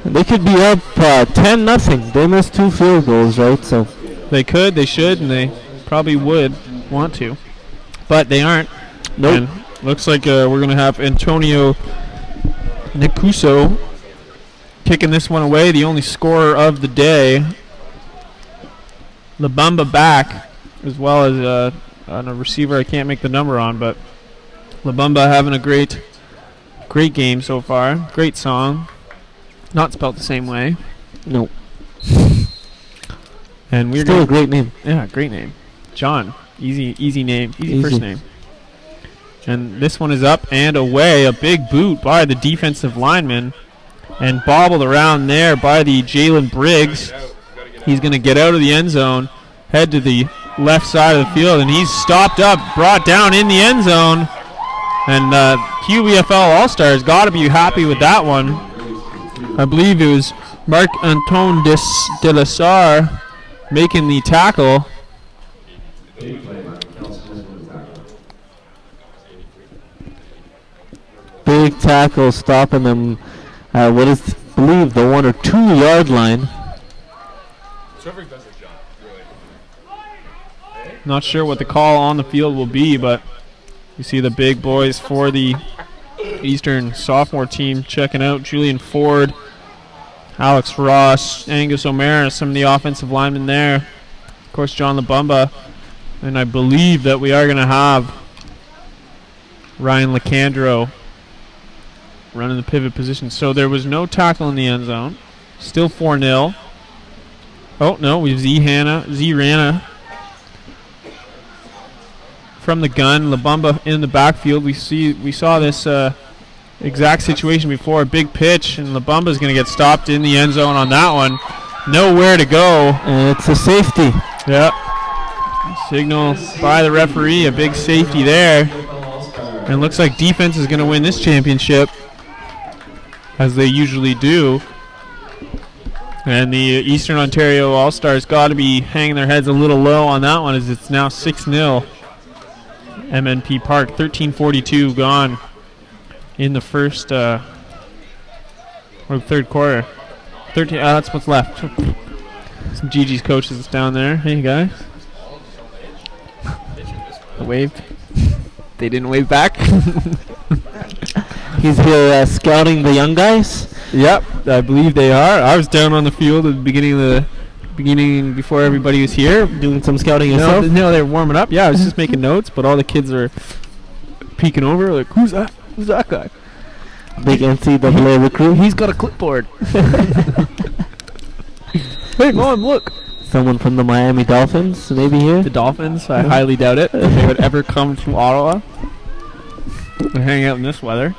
They could be up 10-0. They missed 2 field goals, right? So they could, they should, and they probably would want to, but they aren't. Nope. And looks like we're going to have Antonio Nicuso kicking this one away, the only scorer of the day. Labumba back, as well as on a receiver I can't make the number on, but Labumba having a great game so far. Great song. Not spelled the same way. Nope. And we're still a great name. Yeah, great name. John. Easy name. Easy first name. And this one is up and away. A big boot by the defensive lineman. And bobbled around there by the Jalen Briggs. He's going to get out of the end zone, head to the left side of the field, and he's stopped up, brought down in the end zone. And QBFL All-Stars got to be happy with that one. I believe it was Marc-Antoine de la Sarre making the tackle. Big tackle stopping them at what is believed the 1 or 2 yard line. Trevor does a job, really. Not sure what the call on the field will be, but you see the big boys for the Eastern sophomore team checking out. Julian Ford, Alex Ross, Angus O'Mara, some of the offensive linemen there. Of course, John Labumba. And I believe that we are going to have Ryan Lecandro running the pivot position. So there was no tackle in the end zone. Still 4-0. Oh, no, we have Z Rana from the gun. Labumba in the backfield. We saw this exact situation before. A big pitch, and Labumba's going to get stopped in the end zone on that one. Nowhere to go. And it's a safety. Yep. Signal by the referee. A big safety there. And it looks like defense is going to win this championship, as they usually do. And the Eastern Ontario All-Stars got to be hanging their heads a little low on that one, as it's now 6-0. MNP Park, 13:42 gone in the first or third quarter. 13. That's what's left. Some GG's coaches down there. Hey guys. I waved. They didn't wave back. He's here scouting the young guys. Yep, I believe they are. I was down on the field at the beginning before everybody was here. Doing some scouting yourself? No, they were warming up. Yeah, I was just making notes, but all the kids are peeking over like, who's that? Who's that guy? Big NCAA recruit. He's got a clipboard. Hey, Mom, look. Someone from the Miami Dolphins, maybe here? The Dolphins? I highly doubt it. If they would ever come to Ottawa and hang out in this weather.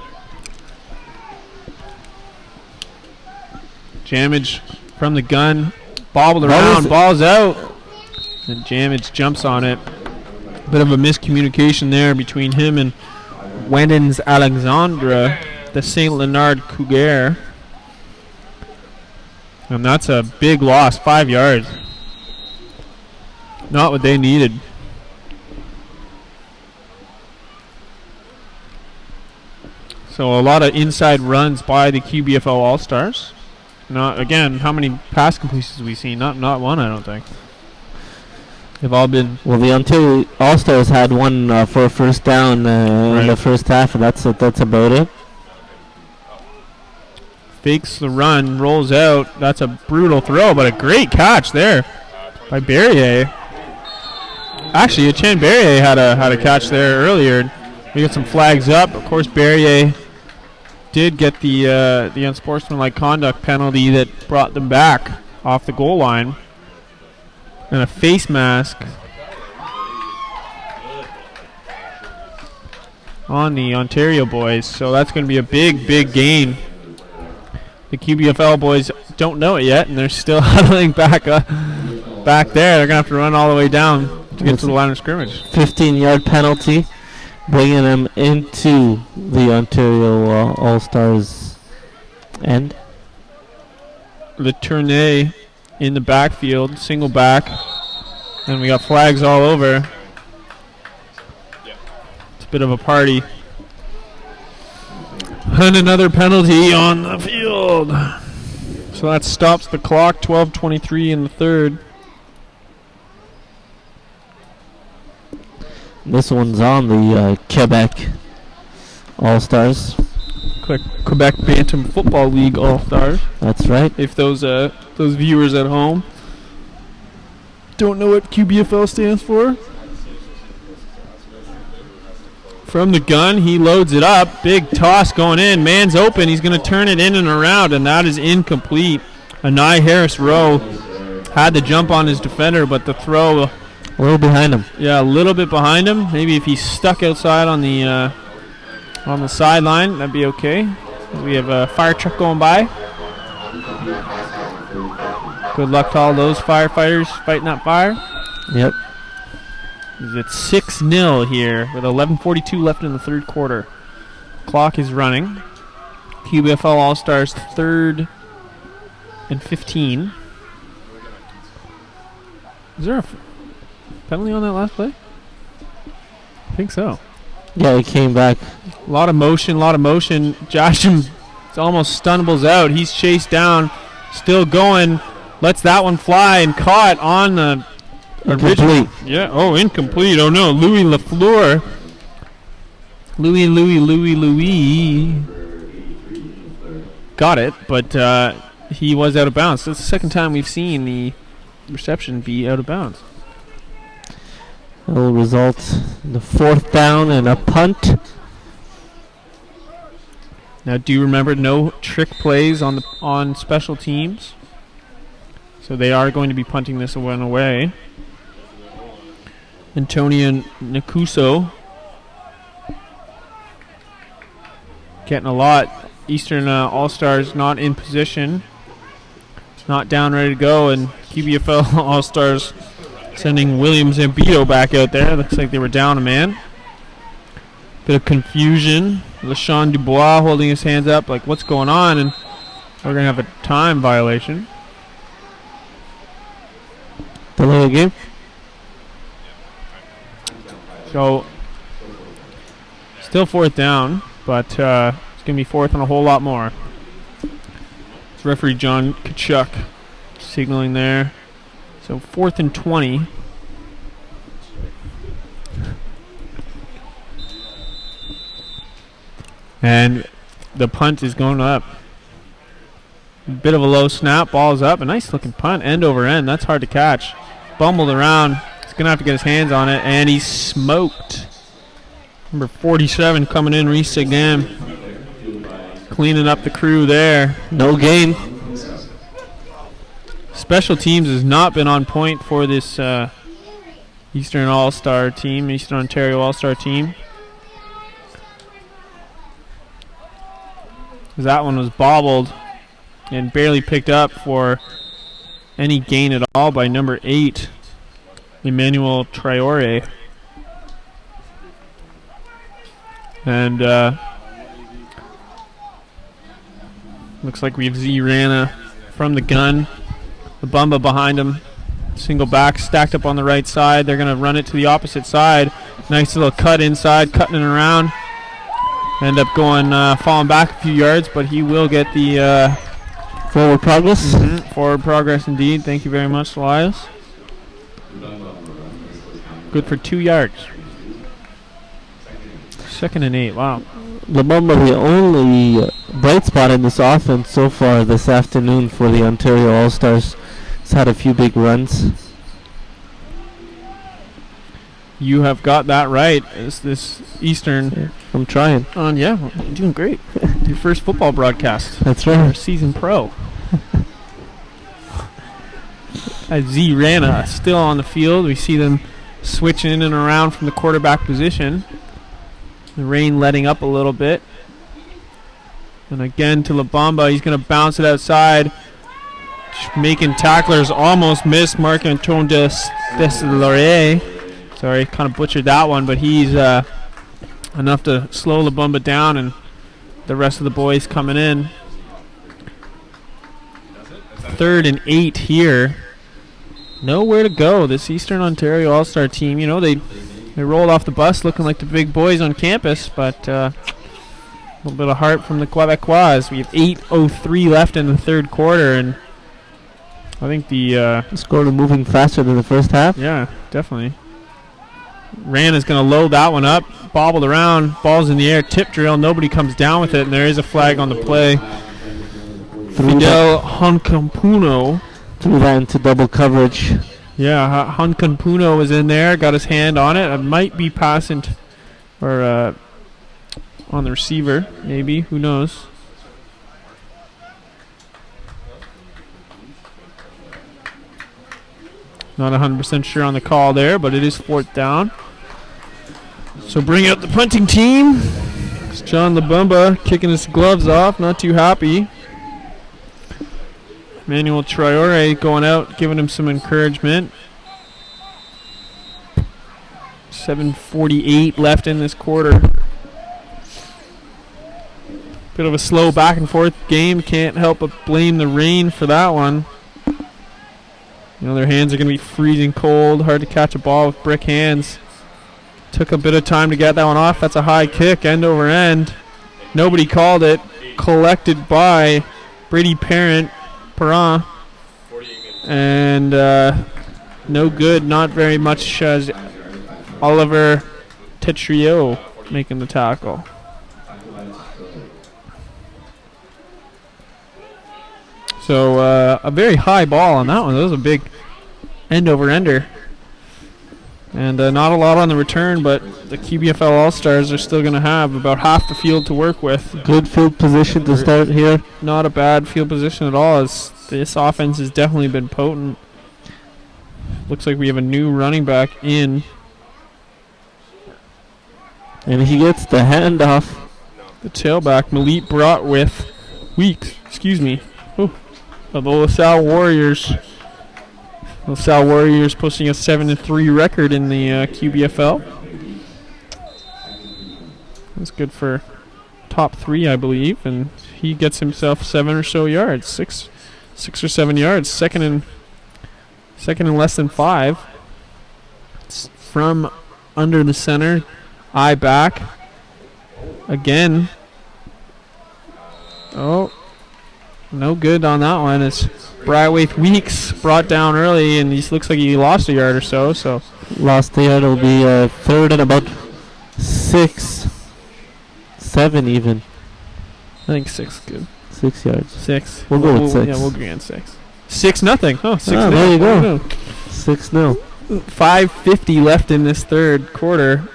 Jamage from the gun. Bobbled around. Ball's out. And Jamage jumps on it. Bit of a miscommunication there between him and Wendens Alexandra, the St. Leonard Cougars. And that's a big loss. 5 yards. Not what they needed. So a lot of inside runs by the QBFL All-Stars. Not again. How many pass completions have we seen? Not one, I don't think. They've all been. Well, the Ontario All-Stars had one for a first down in the first half, and that's about it. Fakes the run, rolls out. That's a brutal throw, but a great catch there by Barrier. Actually, Etienne Barrier had a catch there earlier. We got some flags up. Of course, Barrier did get the unsportsmanlike conduct penalty that brought them back off the goal line. And a face mask on the Ontario boys. So that's going to be a big, big gain. The QBFL boys don't know it yet, and they're still huddling back there. They're going to have to run all the way down to get to the line of scrimmage. 15-yard penalty, bringing them into the Ontario All-Stars end. The Tournay in the backfield, single back, and we got flags all over. It's a bit of a party. And another penalty on the field. So that stops the clock, 12:23 in the third. This one's on the Quebec All-Stars. Quebec Bantam Football League All-Stars. That's right. If those viewers at home don't know what QBFL stands for. From the gun, he loads it up. Big toss going in. Man's open. He's going to turn it in and around, and that is incomplete. Anai Harris-Rowe had to jump on his defender, but the throw... A little behind him. Yeah, a little bit behind him. Maybe if he's stuck outside on the sideline, that'd be okay. We have a fire truck going by. Good luck to all those firefighters fighting that fire. Yep. It's 6-0 here with 11:42 left in the third quarter. Clock is running. QBFL All-Stars 3rd and 15. Is there a penalty on that last play? I think so. Yeah, he came back. A lot of motion. Josham almost stumbles out. He's chased down, still going. Lets that one fly and caught on the Incomplete. Yeah. Oh, incomplete. Oh no, Louis Lafleur. Louis. Got it, but he was out of bounds. That's the second time we've seen the reception be out of bounds. That will result in the 4th down and a punt. Now, do you remember no trick plays on special teams? So they are going to be punting this one away. Antonio Nakuso getting a lot. Eastern All-Stars not in position. Not down, ready to go. And QBFL All-Stars sending William Zambito back out there. Looks like they were down a man. Bit of confusion. LaShawn Dubois holding his hands up like, what's going on? And we're going to have a time violation. Delay the game. So, still 4th down, but it's going to be 4th and a whole lot more. It's referee John Kachuk signaling there. So 4th and 20. And the punt is going up. Bit of a low snap, ball's up. A nice looking punt, end over end. That's hard to catch. Bumbled around. He's going to have to get his hands on it, and he's smoked. Number 47 coming in, Reese Sagam. Cleaning up the crew there. No gain. Special teams has not been on point for this Eastern All-Star team, Eastern Ontario All-Star team. That one was bobbled and barely picked up for any gain at all by number 8, Emmanuel Traore. And looks like we have Z Rana from the gun. The Bumba behind him. Single back stacked up on the right side. They're going to run it to the opposite side. Nice little cut inside, cutting it around. End up going, falling back a few yards, but he will get the forward progress. Forward progress indeed. Thank you very much, Elias. Good for 2 yards. 2nd and 8. Wow. Lumumba, the only bright spot in this offense so far this afternoon for the Ontario All-Stars. Has had a few big runs. You have got that right. It's this Eastern. Yeah, I'm trying. Yeah, well, you're doing great. Your first football broadcast. That's You're a right. season pro. Z Rana still on the field. We see them switching in and around from the quarterback position. The rain letting up a little bit. And again to Labamba. He's going to bounce it outside. Making tacklers almost miss Marc-Antoine Deslauriers. Sorry, kind of butchered that one, but he's enough to slow Labamba down, and the rest of the boys coming in. 3rd and 8 here. Nowhere to go. This Eastern Ontario All-Star team, you know, they rolled off the bus looking like the big boys on campus, but a little bit of heart from the Quebecois. We have 8:03 left in the third quarter, and I think the score moving faster than the first half. Yeah, definitely. Ran is going to load that one up, bobbled around, balls in the air, tip drill. Nobody comes down with it, and there is a flag on the play. Fidel Hunkampuno threw that into double coverage. Yeah, Hunkampuno was in there, got his hand on it. It might be passing or on the receiver, maybe. Who knows? Not 100% sure on the call there, but it is 4th down. So bring out the punting team. It's John Labamba kicking his gloves off, not too happy. Emmanuel Traore going out, giving him some encouragement. 7:48 left in this quarter. Bit of a slow back and forth game. Can't help but blame the rain for that one. You know, their hands are going to be freezing cold. Hard to catch a ball with brick hands. Took a bit of time to get that one off. That's a high kick, end over end. Nobody called it. Collected by Brady Perrin. And no good. Not very much as Oliver Tetrio making the tackle. So a very high ball on that one. That was a big end over ender. And not a lot on the return, but the QBFL All-Stars are still going to have about half the field to work with. Good field position to start here. Not a bad field position at all, as this offense has definitely been potent. Looks like we have a new running back in. And he gets the handoff. The tailback, Malit brought with Weeks, of the LaSalle Warriors. LaSalle Warriors posting a 7-3 record in the QBFL. That's good for top 3, I believe, and he gets himself 7 or so yards, six or 7 yards, second and less than 5. It's from under the center, eye back again. Oh, no good on that one. It's Brywaith Weeks brought down early, and he looks like he lost a yard or so. Lost a yard. It'll be 3rd and about 6, 7 even. I think 6 good. 6 yards. 6. We'll go with 6. Yeah, we'll agree on 6. 6-0. Oh, 6. There you go. 6-0. 5:50 left in this third quarter.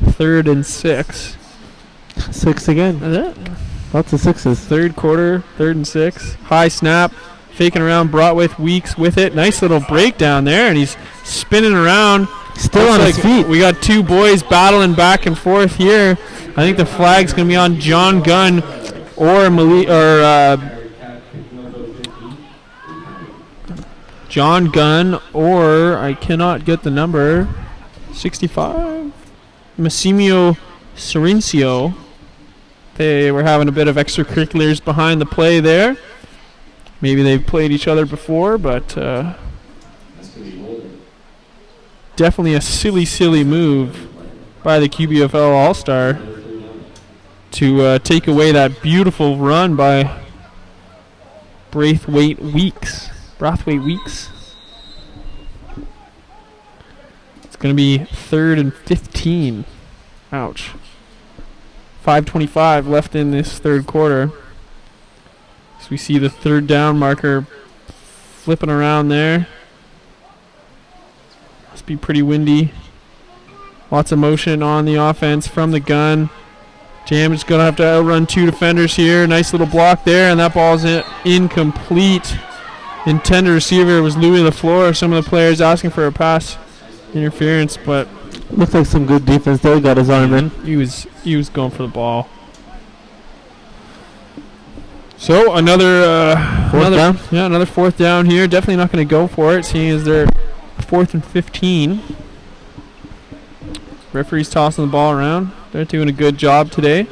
3rd and 6. 6 again. That's it. Lots of 6s. Third quarter, 3rd and 6. High snap, faking around, brought with Weeks with it. Nice little breakdown there, and he's spinning around. Still on his feet. We got 2 boys battling back and forth here. I think the flag's going to be on John Gunn or John Gunn, or I cannot get the number. 65. Massimio Sorincio. They were having a bit of extracurriculars behind the play there. Maybe they've played each other before, but definitely a silly move by the QBFL All-Star to take away that beautiful run by Braithwaite Weeks. It's going to be 3rd and 15. Ouch. 5:25 left in this third quarter. So we see the 3rd down marker flipping around there. Must be pretty windy. Lots of motion on the offense from the gun. Jam is going to have to outrun 2 defenders here. Nice little block there, and that ball's incomplete. Intended receiver was Louis LaFleur. Some of the players asking for a pass interference, but Looked like some good defense there. Got his arm in. He was going for the ball. So another Fourth down? Yeah, another fourth down here. Definitely not going to go for it, seeing as they're 4th and 15. Referee's tossing the ball around. They're doing a good job today.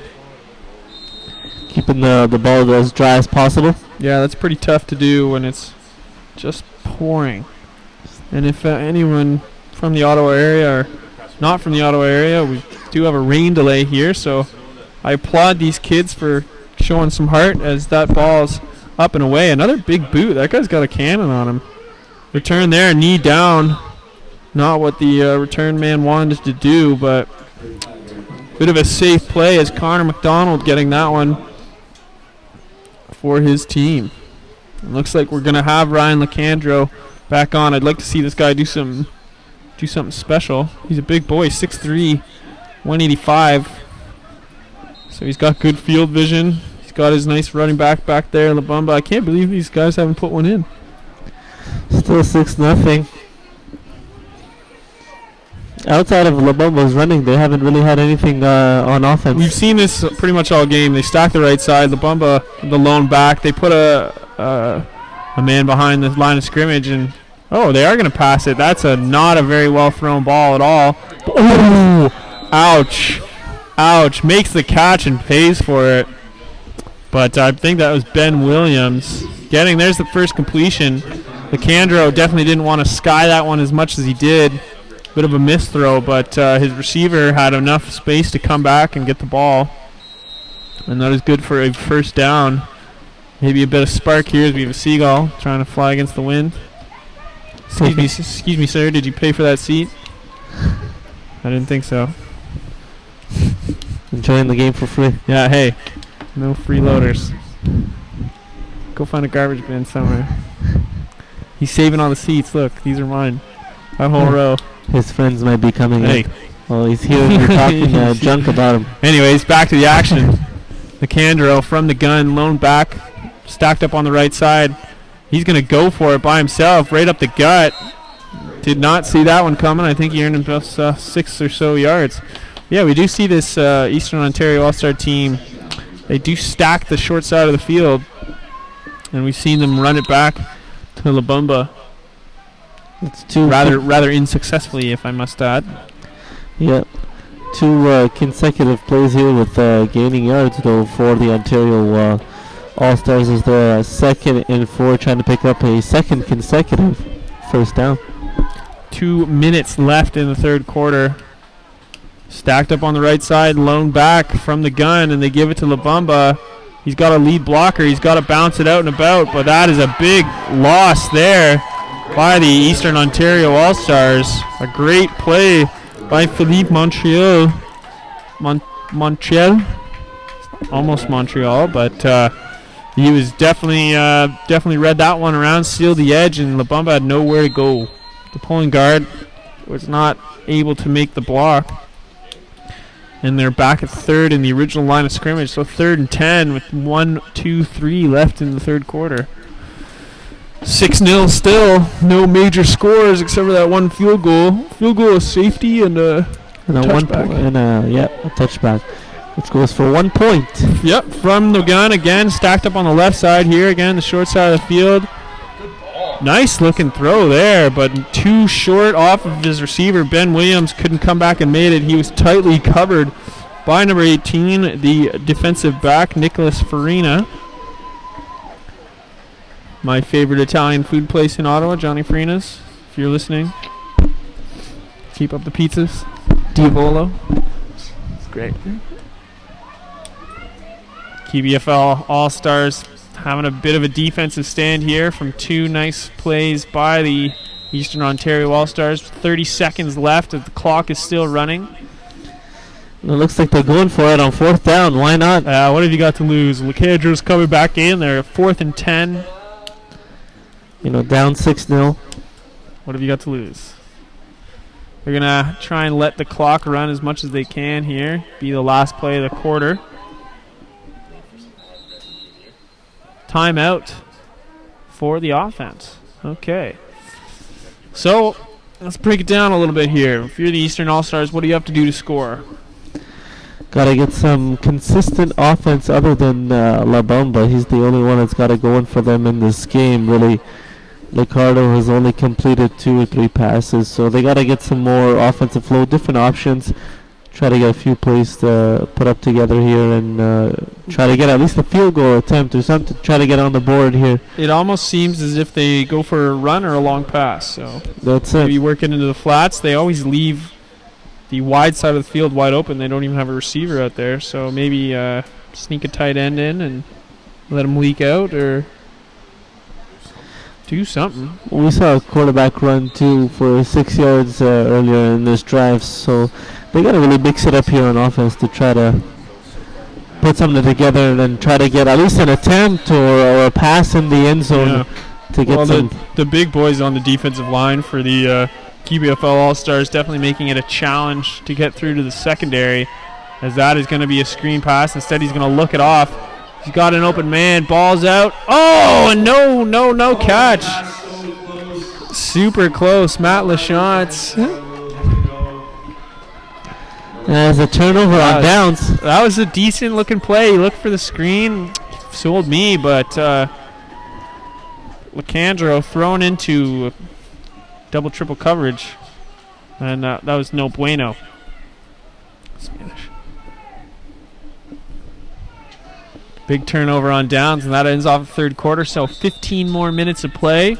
Keeping the ball as dry as possible. Yeah, that's pretty tough to do when it's just pouring. And if anyone from the Ottawa area or not from the Ottawa area, we do have a rain delay here, so I applaud these kids for showing some heart as that ball's up and away. Another big boot. That guy's got a cannon on him. Return there, knee down. Not what the return man wanted to do, but bit of a safe play as Conor Mcdonald getting that one for his team. It looks like we're going to have Ryan Lecandro back on. I'd like to see this guy do something special. He's a big boy, 6'3", 185. So he's got good field vision. He's got his nice running back there, Labumba. I can't believe these guys haven't put one in. Still 6-0. Outside of Labumba's running, they haven't really had anything on offense. We've seen this pretty much all game. They stack the right side. Labumba, the lone back. They put a man behind the line of scrimmage, and they are going to pass it. That's not a very well thrown ball at all. Oh, ouch. Makes the catch and pays for it. But I think that was Ben Williams. There's the first completion. Lecandro definitely didn't want to sky that one as much as he did. Bit of a miss throw, but his receiver had enough space to come back and get the ball. And that is good for a first down. Maybe a bit of spark here as we have a seagull trying to fly against the wind. Excuse me, sir. Did you pay for that seat? I didn't think so. Enjoying the game for free. Yeah, hey. No freeloaders. Go find a garbage bin somewhere. He's saving all the seats. Look, these are mine. That whole row. His friends might be coming Hey. in. Well, he's here and you're talking junk about him. Anyways, back to the action. Lecandro from the gun, lone back, stacked up on the right side. He's going to go for it by himself, right up the gut. Did not see that one coming. I think he earned himself 6 or so yards. Yeah, we do see this Eastern Ontario All-Star team. They do stack the short side of the field, and we've seen them run it back to Labumba. It's two rather unsuccessfully, if I must add. Yep. 2 consecutive plays here with gaining yards, though, for the Ontario All-Stars as they're 2nd and 4, trying to pick up a second consecutive first down. 2 minutes left in the third quarter. Stacked up on the right side, lone back from the gun, and they give it to Labumba. He's got a lead blocker. He's got to bounce it out and about, but that is a big loss there by the Eastern Ontario All-Stars. A great play by Philippe Montreal. Montreal? Almost Montreal, but he was definitely read that one around, sealed the edge, and Labumba had nowhere to go. The pulling guard was not able to make the block. And they're back at third in the original line of scrimmage, so 3rd and 10 with 1, 2, 3 left in the third quarter. 6-0 still. No major scores except for that one field goal. Field goal is safety and a touchback. A touchback, which goes for 1 point. Yep, from the gun again, stacked up on the left side here. Again, the short side of the field. Nice looking throw there, but too short off of his receiver. Ben Williams couldn't come back and made it. He was tightly covered by number 18, the defensive back, Nicholas Farina. My favorite Italian food place in Ottawa, Johnny Farina's. If you're listening, keep up the pizzas. Diavolo. It's great. KBFL All-Stars having a bit of a defensive stand here from 2 nice plays by the Eastern Ontario All-Stars. 30 seconds left. The clock is still running. It looks like they're going for it on 4th down. Why not? What have you got to lose? Lecandro's coming back in. They're 4th and 10. Down 6-0. What have you got to lose? They're going to try and let the clock run as much as they can here. Be the last play of the quarter. Timeout for the offense. Okay. So let's break it down a little bit here. If you're the Eastern All-Stars, what do you have to do to score? Got to get some consistent offense other than La Bamba. He's the only one that's got it going for them in this game, really. Ricardo has only completed 2 or 3 passes, so they got to get some more offensive flow, different options. Try to get a few plays to put up together here and try to get at least a field goal attempt or something. Try to get on the board here. It almost seems as if they go for a run or a long pass. So that's it. Maybe working into the flats. They always leave the wide side of the field wide open. They don't even have a receiver out there. So maybe sneak a tight end in and let them leak out or do something. We saw a quarterback run too for 6 yards earlier in this drive. So they got to really mix it up here on offense to try to put something together and then try to get at least an attempt or a pass in the end zone to get some. The big boys on the defensive line for the QBFL All-Stars definitely making it a challenge to get through to the secondary, as that is going to be a screen pass. Instead, he's going to look it off. He's got an open man. Ball's out. Oh, and no catch. Super close. Matt Lachance. As a turnover on downs. That was a decent looking play. He looked for the screen. Sold me, but Lacandro thrown into double, triple coverage. And that was no bueno. Spanish. Big turnover on downs, and that ends off the third quarter. So 15 more minutes of play.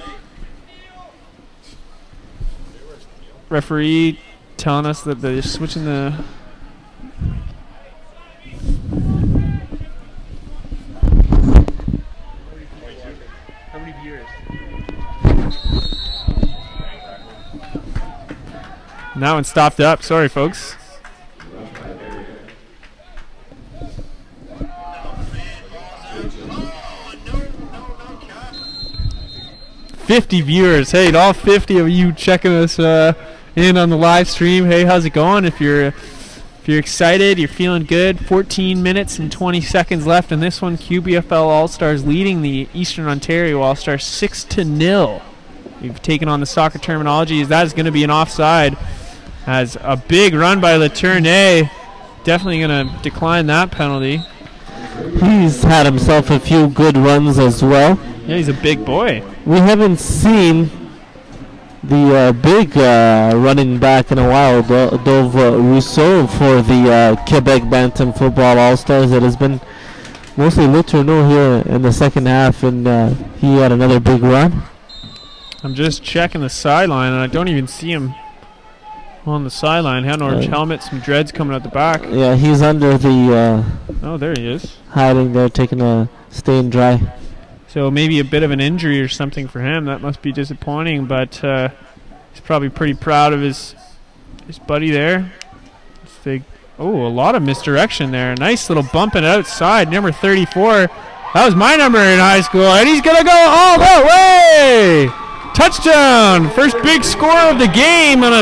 Referee telling us that they're switching the... How many viewers? That one stopped up. Sorry, folks. $50 viewers. Hey, to all 50 of you checking us in on the live stream. Hey, how's it going? If you're excited, you're feeling good. 14 minutes and 20 seconds left in this one. QBFL All-Stars leading the Eastern Ontario All-Stars 6-0. We've taken on the soccer terminology as that is going to be an offside. As a big run by Letourneau. Definitely going to decline that penalty. He's had himself a few good runs as well. Yeah, he's a big boy. We haven't seen the big running back in a while, Dove Rousseau, for the Quebec Bantam Football All-Stars. It has been mostly Letourneau here in the second half, and he had another big run. I'm just checking the sideline, and I don't even see him on the sideline. Had an orange helmet, some dreads coming out the back. Yeah, he's under the... oh, there he is. Hiding there, taking a staying dry. So maybe a bit of an injury or something for him. That must be disappointing, but he's probably pretty proud of his buddy there. A lot of misdirection there. Nice little bumping outside. Number 34. That was my number in high school, and he's going to go all the way! Touchdown! First big score of the game, and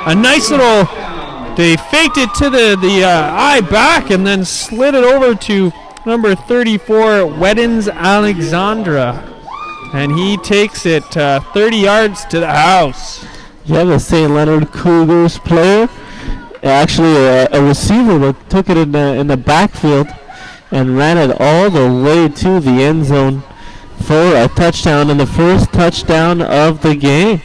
a nice little... They faked it to the eye back and then slid it over to number 34, Weddens Alexandra. And he takes it 30 yards to the house. You have a St. Leonard Cougars player, actually a receiver that took it in the backfield and ran it all the way to the end zone for a touchdown, and the first touchdown of the game.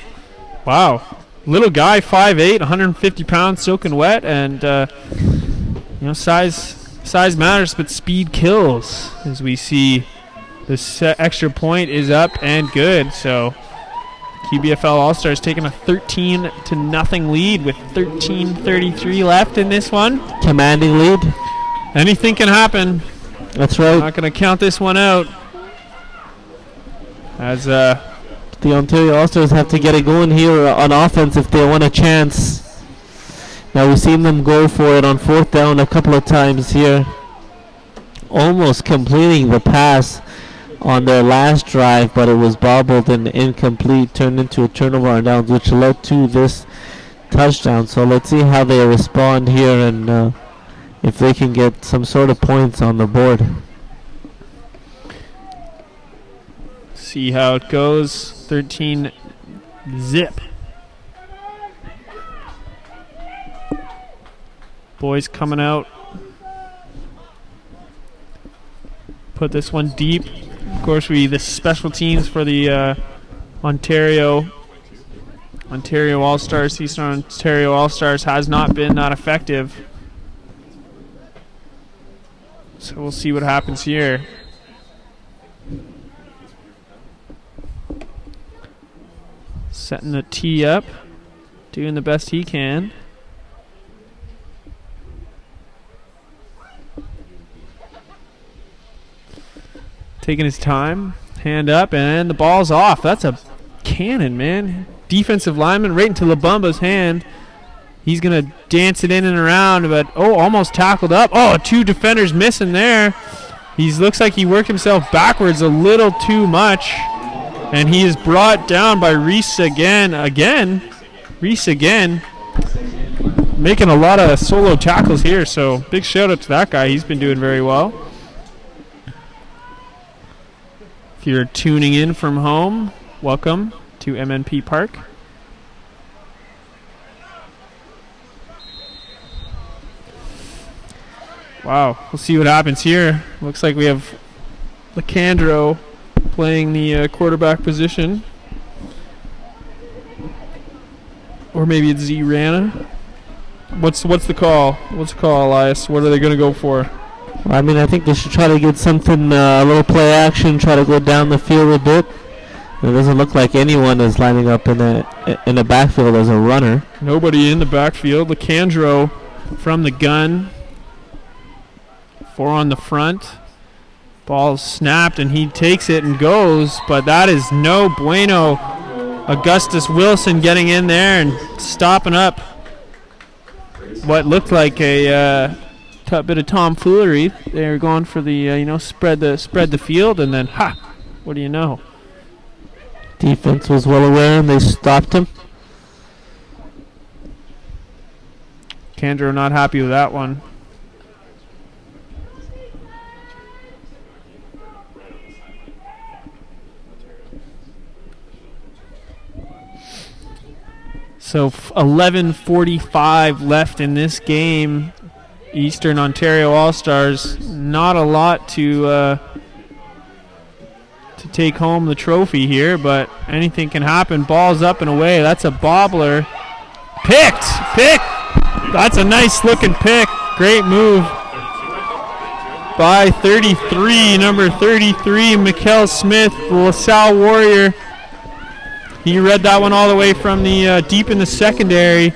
Wow. Little guy, 5'8", 150 pounds, soaking wet, and size matters, but speed kills. As we see, this extra point is up and good. So QBFL All-Stars taking a 13-0 lead with 13:33 left in this one. Commanding lead. Anything can happen. That's right. Not going to count this one out. As the Ontario All-Stars have to get it going here on offense if they want a chance. Now we've seen them go for it on fourth down a couple of times here. Almost completing the pass on their last drive, but it was bobbled and incomplete, turned into a turnover on downs, which led to this touchdown. So let's see how they respond here and if they can get some sort of points on the board. See how it goes. 13 zip. Boys coming out. Put this one deep. Of course, the special teams for the Ontario All-Stars, Eastern Ontario All-Stars has not been that effective. So we'll see what happens here. Setting the tee up, doing the best he can. Taking his time, hand up, and the ball's off. That's a cannon, man. Defensive lineman right into Labumba's hand. He's going to dance it in and around, but almost tackled up. Oh, 2 defenders missing there. He looks like he worked himself backwards a little too much, and he is brought down by Reese again. Reese again, making a lot of solo tackles here, so big shout out to that guy. He's been doing very well. If you're tuning in from home, welcome to MNP Park. Wow, we'll see what happens here. Looks like we have Leandro playing the quarterback position. Or maybe it's Z-Rana. What's the call? What's the call, Elias? What are they going to go for? Well, I mean, I think they should try to get something, a little play action, try to go down the field a bit. It doesn't look like anyone is lining up in the backfield as a runner. Nobody in the backfield. Leandro from the gun. 4 on the front. Ball snapped, and he takes it and goes, but that is no bueno. Augustus Wilson getting in there and stopping up what looked like a bit of tomfoolery. They were going for the spread the field, and then what do you know? Defense was well aware, and they stopped him. Leandro not happy with that one. So 11:45 left in this game. Eastern Ontario All-Stars, not a lot to take home the trophy here, but anything can happen. Ball's up and away. That's a bobbler. Picked. That's a nice looking pick. Great move by 33, number 33, Mikkel Smith, the LaSalle Warrior. He read that one all the way from the deep in the secondary,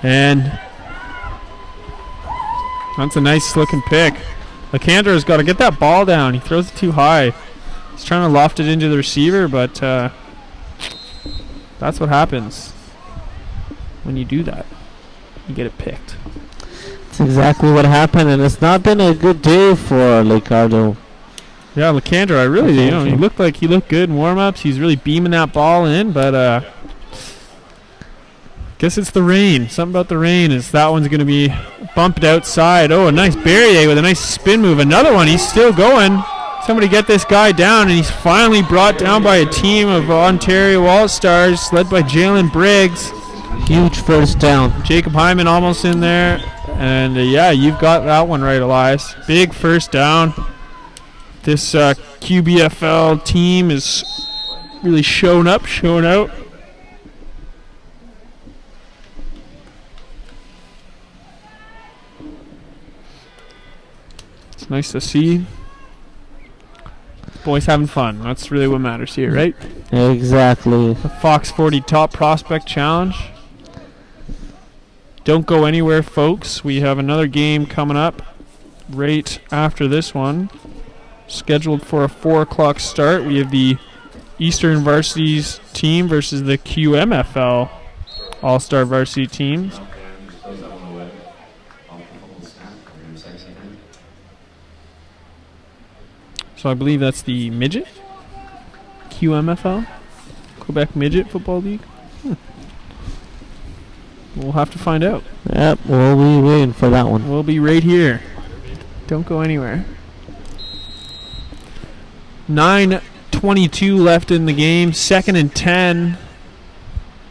and that's a nice looking pick. Leandro's got to get that ball down. He throws it too high. He's trying to loft it into the receiver, but that's what happens when you do that. You get it picked. That's exactly what happened, and it's not been a good day for Ricardo. Yeah, Leandro, he looked good in warm-ups. He's really beaming that ball in, but guess it's the rain. Something about the rain is that one's going to be bumped outside. Oh, a nice Barrier with a nice spin move. Another one. He's still going. Somebody get this guy down, and he's finally brought down by a team of Ontario All-Stars led by Jalen Briggs. Huge first down. Jacob Hyman almost in there. And, you've got that one right, Elias. Big first down. This QBFL team is really showing out. It's nice to see. Boys having fun. That's really what matters here, right? Exactly. The Fox 40 Top Prospect Challenge. Don't go anywhere, folks. We have another game coming up right after this one. Scheduled for a 4 o'clock start. We have the Eastern Varsities team versus the QMFL All-Star Varsity teams. So I believe that's the midget QMFL, Quebec Midget Football League. We'll have to find out. Yep, we'll be waiting for that one. We'll be right here. Don't go anywhere. 9:22 left in the game. 2nd and 10.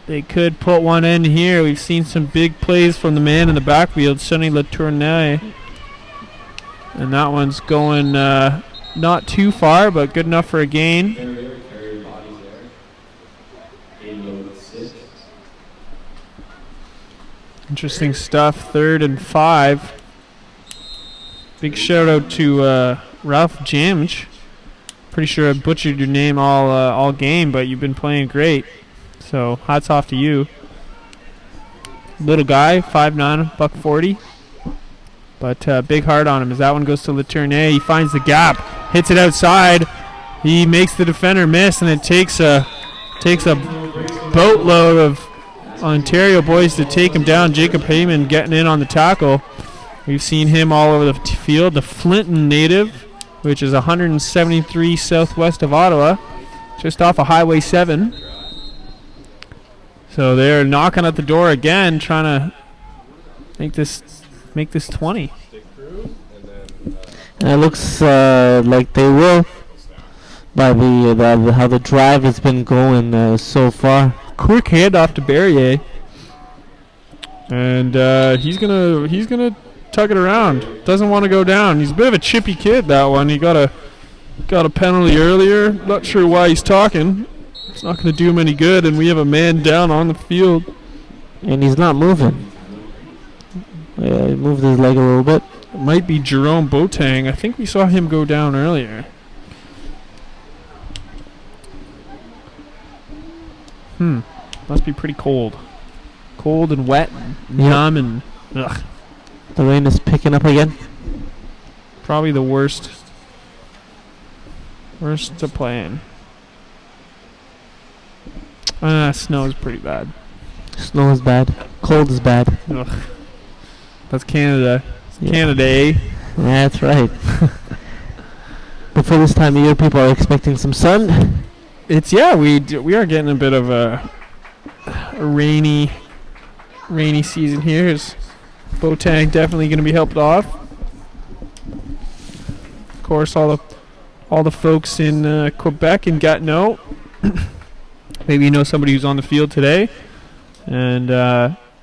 they could put one in here. We've seen some big plays from the man in the backfield, Sonny Latournay. And that one's going not too far, but good enough for a gain. Interesting stuff. 3rd and 5. Big shout out to Ralph Jamge. Pretty sure I butchered your name all game, but you've been playing great. So hats off to you. Little guy, 5'9", $140. But big heart on him as that one goes to Latournay. He finds the gap, hits it outside. He makes the defender miss, and it takes a boatload of Ontario boys to take him down. Jacob Heyman getting in on the tackle. We've seen him all over the field. The Flinton native, which is 173 southwest of Ottawa, just off of Highway 7. So they're knocking at the door again, trying to make this 20. And it looks like they will by how the drive has been going so far. Quick handoff to Barrier, and he's gonna tug it around. Doesn't want to go down. He's a bit of a chippy kid. That one. He got a penalty earlier. Not sure why he's talking. It's not going to do him any good, and we have a man down on the field. And he's not moving. He moved his leg a little bit. It might be Jerome Boateng. I think we saw him go down earlier. Must be pretty cold. Cold and wet and numb and ugh. The rain is picking up again. Probably the worst to play in. Snow is pretty bad. Snow is bad. Cold is bad. Ugh. That's Canada. Yeah. Canada, eh? That's right. But for this time of year, people are expecting some sun. We are getting a bit of a rainy season here. Is Boateng definitely going to be helped off? Of course, all the folks in Quebec and Gatineau. Maybe you know somebody who's on the field today, and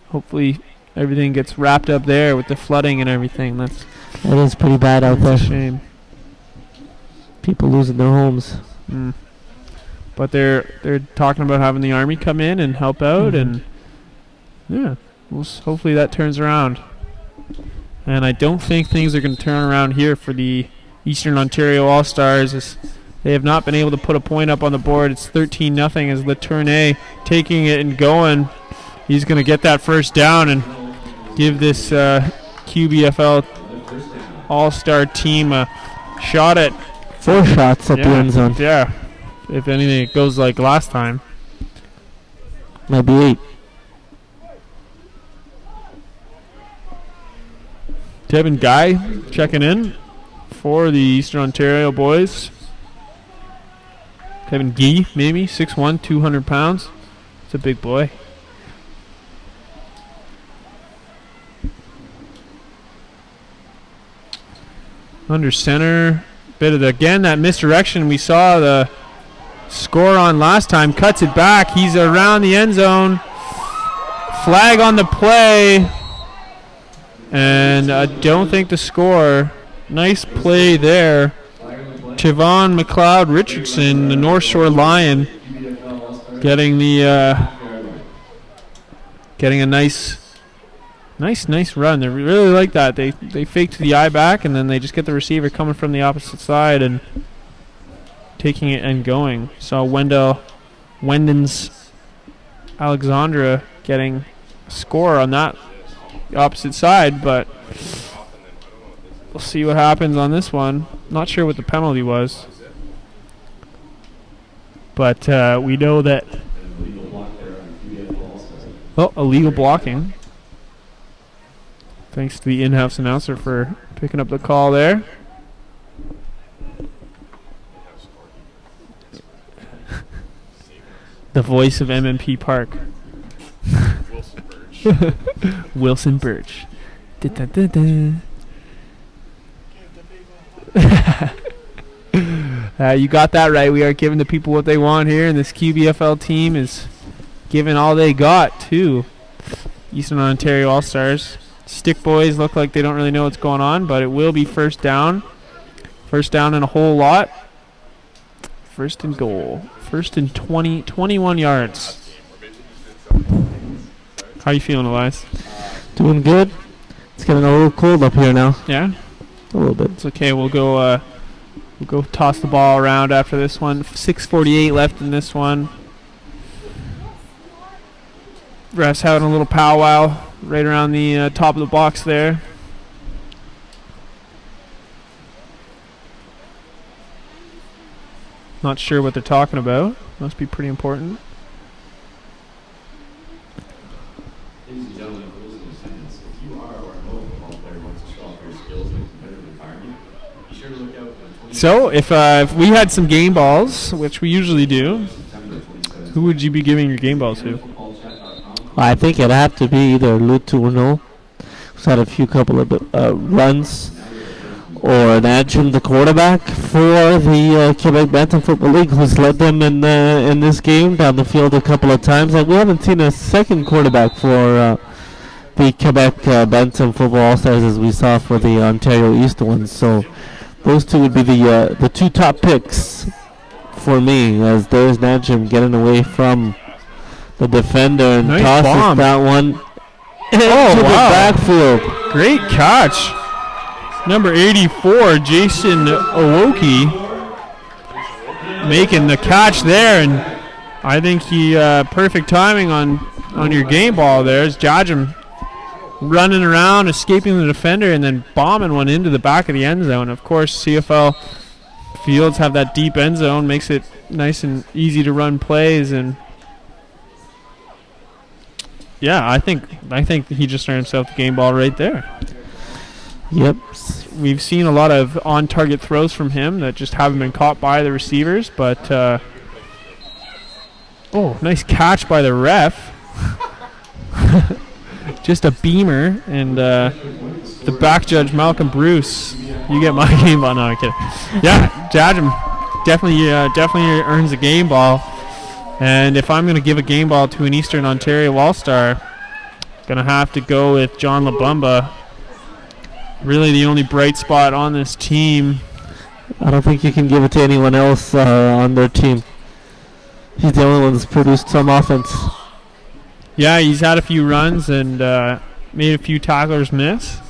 hopefully everything gets wrapped up there with the flooding and everything. It is pretty bad out there. It's a shame. People losing their homes. But they're talking about having the Army come in and help out, and hopefully that turns around. And I don't think things are going to turn around here for the Eastern Ontario All-Stars, as they have not been able to put a point up on the board. It's 13-0 as Latournay taking it and going. He's going to get that first down and give this QBFL All-Star team a shot at 4 shots at the end zone. Yeah. If anything, it goes like last time. Might be 8. Devin Guy checking in for the Eastern Ontario boys. Kevin Gee, maybe, 6'1", 200 pounds. It's a big boy. Under center. Bit of that misdirection we saw the score on last time. Cuts it back. He's around the end zone. Flag on the play. And I don't think the score. Nice play there. Javon McLeod Richardson, the North Shore Lion, getting a nice run. They really like that. They fake to the eye back, and then they just get the receiver coming from the opposite side and taking it and going. So Wendon's Alexandra getting a score on that opposite side, but we'll see what happens on this one. Not sure what the penalty was, but we know that illegal blocking. Thanks to the in-house announcer for picking up the call there. The voice of MMP Park. Wilson Birch. Da-da-da-da. You got that right. We are giving the people what they want here, and this QBFL team is giving all they got to Eastern Ontario All-Stars. Stick boys look like they don't really know what's going on, but it will be first down. First down and a whole lot. First and goal. First and 21 yards. How you feeling, Elias? Doing good. It's getting a little cold up here now. Yeah? A little bit. It's okay. We'll go toss the ball around after this one. 6:48 left in this one. Refs having a little powwow right around the top of the box there. Not sure what they're talking about. Must be pretty important. Ladies and gentlemen, for those in attendance, if you are or know a football player who wants to show off your skills in a competitive environment, be sure to look out for the So, if we had some game balls, which we usually do, who would you be giving your game balls to? I think it'd have to be either Lutuno, who's had a couple of runs, or Nadjim, the quarterback for the Quebec Bantam Football League, who's led them in this game down the field a couple of times. And we haven't seen a second quarterback for the Quebec Bantam Football All-Stars as we saw for the Ontario East ones. So those two would be the two top picks for me, as there's Nadjim getting away from the defender and nice tosses bomb. that one into wow. the backfield. Great catch. Number 84, Jason Owoki, making the catch there, and I think he perfect timing on your game ball there. Is Jajam running around, escaping the defender, and then bombing one into the back of the end zone. Of course, CFL fields have that deep end zone, makes it nice and easy to run plays, and yeah, I think he just earned himself the game ball right there. Yep. We've seen a lot of on-target throws from him that just haven't been caught by the receivers, but nice catch by the ref. Just a beamer, and the back judge, Malcolm Bruce, you get my game ball. No, I'm kidding. Yeah, Jadam definitely earns a game ball, and if I'm going to give a game ball to an Eastern Ontario All-Star, going to have to go with John Labumba. Really the only bright spot on this team. I don't think you can give it to anyone else on their team. He's the only one that's produced some offense. Yeah, he's had a few runs and made a few tacklers miss.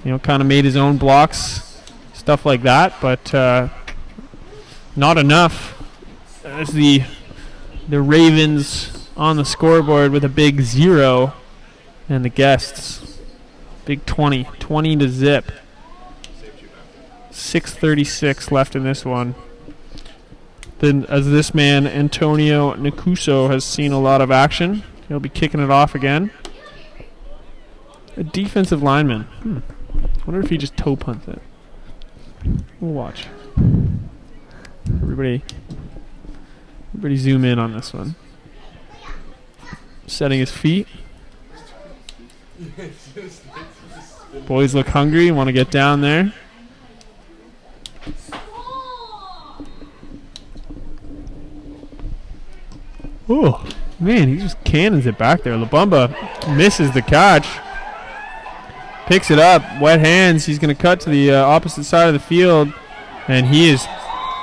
Kind of made his own blocks, stuff like that, but not enough. As the Ravens on the scoreboard with a big 0, and the guests big 20 to zip. 6:36 left in this one. Then, as this man, Antonio Nkuso, has seen a lot of action, he'll be kicking it off again. A defensive lineman. I wonder if he just toe punts it. We'll watch. Everybody zoom in on this one. Setting his feet. Boys look hungry, want to get down there. Oh, man, he just cannons it back there. Labumba misses the catch. Picks it up, wet hands. He's going to cut to the opposite side of the field, and he is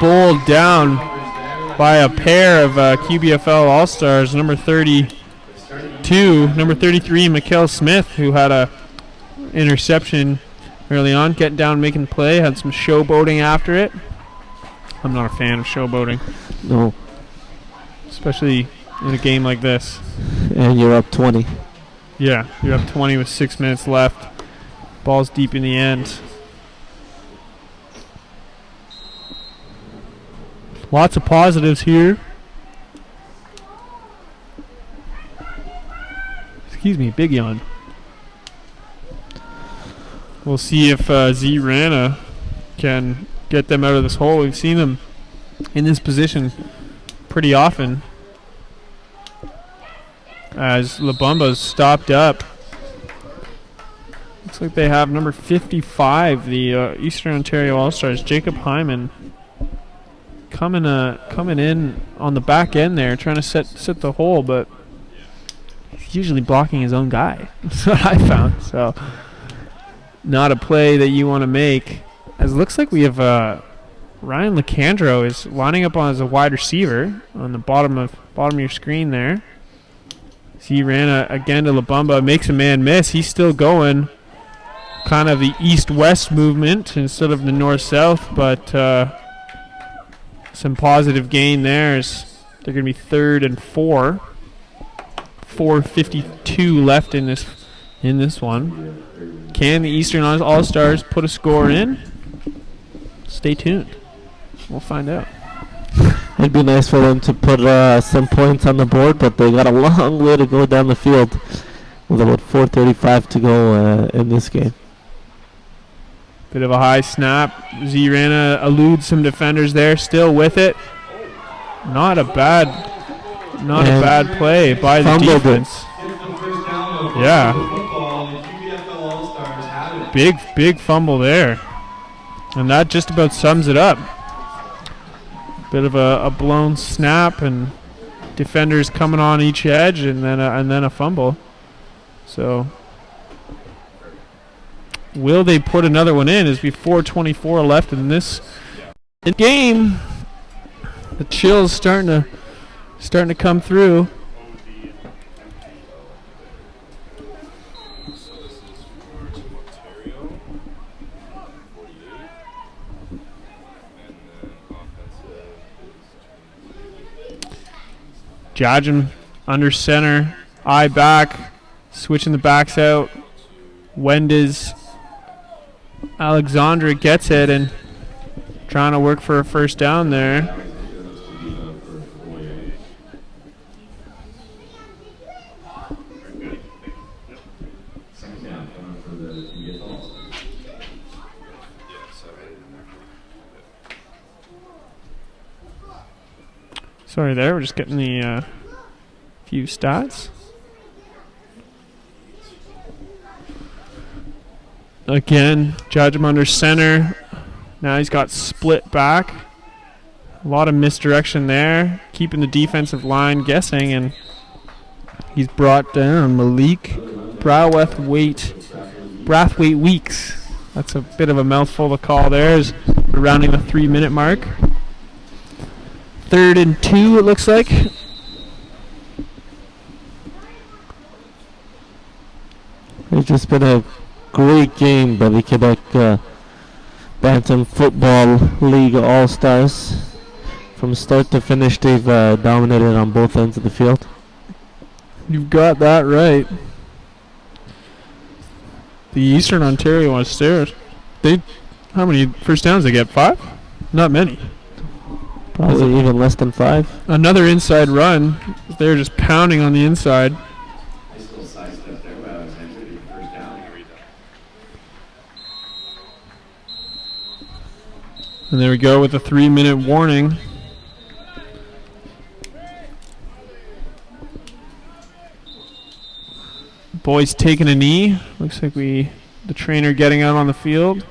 bowled down by a pair of QBFL All-Stars, number 32, number 33, Mikkel Smith, who had a interception early on, getting down, making the play, had some showboating after it. I'm not a fan of showboating. No. Especially in a game like this. And you're up 20. Yeah, you're up 20 with 6 minutes left. Ball's deep in the end. Lots of positives here. Excuse me, big yawn. We'll see if Z Rana can get them out of this hole. We've seen them in this position pretty often as Labumba's stopped up. Looks like they have number 55, the Eastern Ontario All-Stars, Jacob Hyman, coming in on the back end there, trying to set the hole, but he's usually blocking his own guy. That's what I found. So not a play that you want to make. As it looks like we have Ryan LeCandro is lining up as a wide receiver on the bottom of your screen there. So he ran again to Labumba, makes a man miss. He's still going kind of the east-west movement instead of the north-south, but some positive gain there. They're going to be 3rd and 4. 4:52 left in this one. Can the Eastern All-Stars put a score in? Stay tuned. We'll find out. It'd be nice for them to put some points on the board, but they got a long way to go down the field with about 4:35 to go in this game. Bit of a high snap. Zirana eludes some defenders there, still with it. Not a bad play by the defense. Yeah. Big fumble there. And that just about sums it up. Bit of a blown snap and defenders coming on each edge and then a fumble. So will they put another one in? As be 4:24 left in this game. The chill's starting to come through. Jajam under center, eye back, switching the backs out. Wendes Alexandra gets it and trying to work for a first down there. Sorry there, we're just getting the few stats. Again, Judgem under center. Now he's got split back. A lot of misdirection there, keeping the defensive line guessing, and he's brought down Malik Brathwaite Weeks. That's a bit of a mouthful to call there as we're rounding the 3-minute mark. 3rd and 2, it looks like. It's just been a great game by the Quebec Bantam Football League All-Stars. From start to finish, they've dominated on both ends of the field. You've got that right. The Eastern Ontario All-Stars, how many first downs they get? 5? Not many. Probably even less than 5. Another inside run. They're just pounding on the inside. And there we go with a 3-minute warning. Boys taking a knee. Looks like the trainer getting out on the field.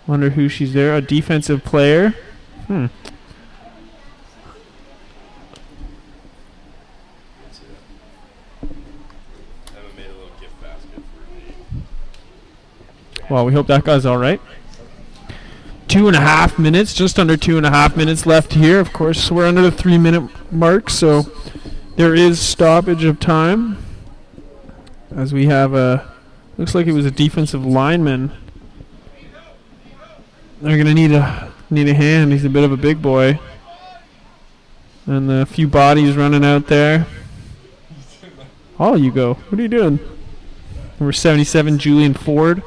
Wonder who she's there. A defensive player. Well, we hope that guy's all right. 2.5 minutes, just under 2.5 minutes left here. Of course, we're under the 3-minute mark, so there is stoppage of time. As we have looks like it was a defensive lineman. They're gonna need a hand. He's a bit of a big boy, and a few bodies running out there. Oh, you go. What are you doing? Number 77, Julian Ford.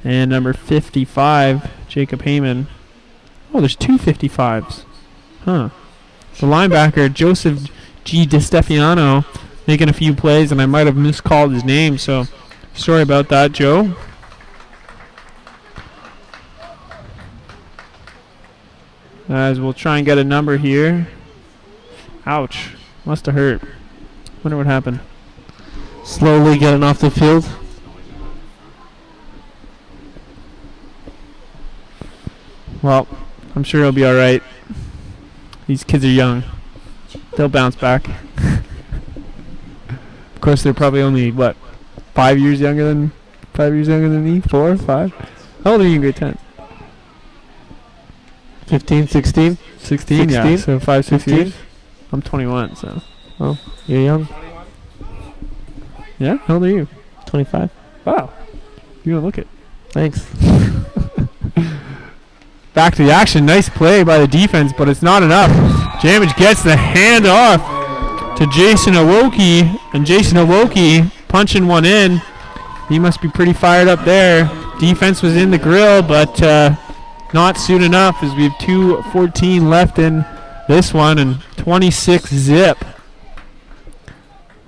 And number 55, Jacob Heyman. Oh, there's 2 55s. Huh. The linebacker, Joseph G. DiStefano, making a few plays, and I might have miscalled his name, so sorry about that, Joe. As we'll try and get a number here. Ouch. Must have hurt. Wonder what happened. Slowly getting off the field. Well, I'm sure he'll be all right. These kids are young. They'll bounce back. course, they're probably only, 5 years younger than me? 4, 5? How old are you in grade 10? 15, 16? 16, yeah. 16? So 5, 6 15? years. I'm 21, so. Oh, you're young. Yeah? How old are you? 25. Wow. You don't look it. Thanks. Back to the action. Nice play by the defense, but it's not enough. Jamage gets the hand off to Jason Awoki, and Jason Awoki punching one in. He must be pretty fired up there. Defense was in the grill, but not soon enough, as we have 2:14 left in this one, and 26 zip.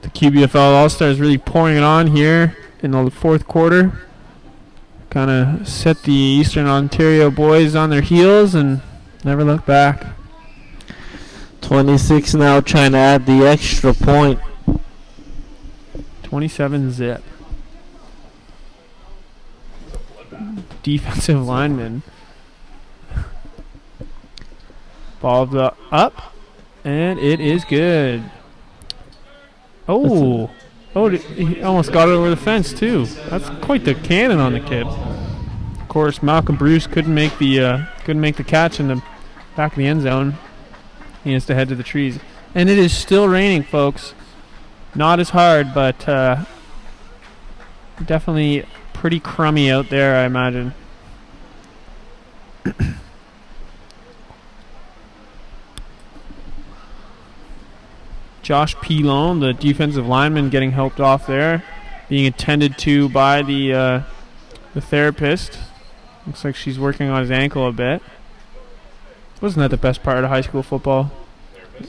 The QBFL All-Stars really pouring it on here in the fourth quarter. Kind of set the Eastern Ontario boys on their heels and never look back. 26 now, trying to add the extra point. 27 zip. Defensive lineman. Ball up, and it is good. Oh, he almost got it over the fence too. That's quite the cannon on the kid. Of course, Malcolm Bruce couldn't make the catch in the back of the end zone. He has to head to the trees, and it is still raining, folks. Not as hard, but definitely pretty crummy out there, I imagine. Josh Pilon, the defensive lineman, getting helped off there, being attended to by the therapist. Looks like she's working on his ankle a bit. Wasn't that the best part of high school football?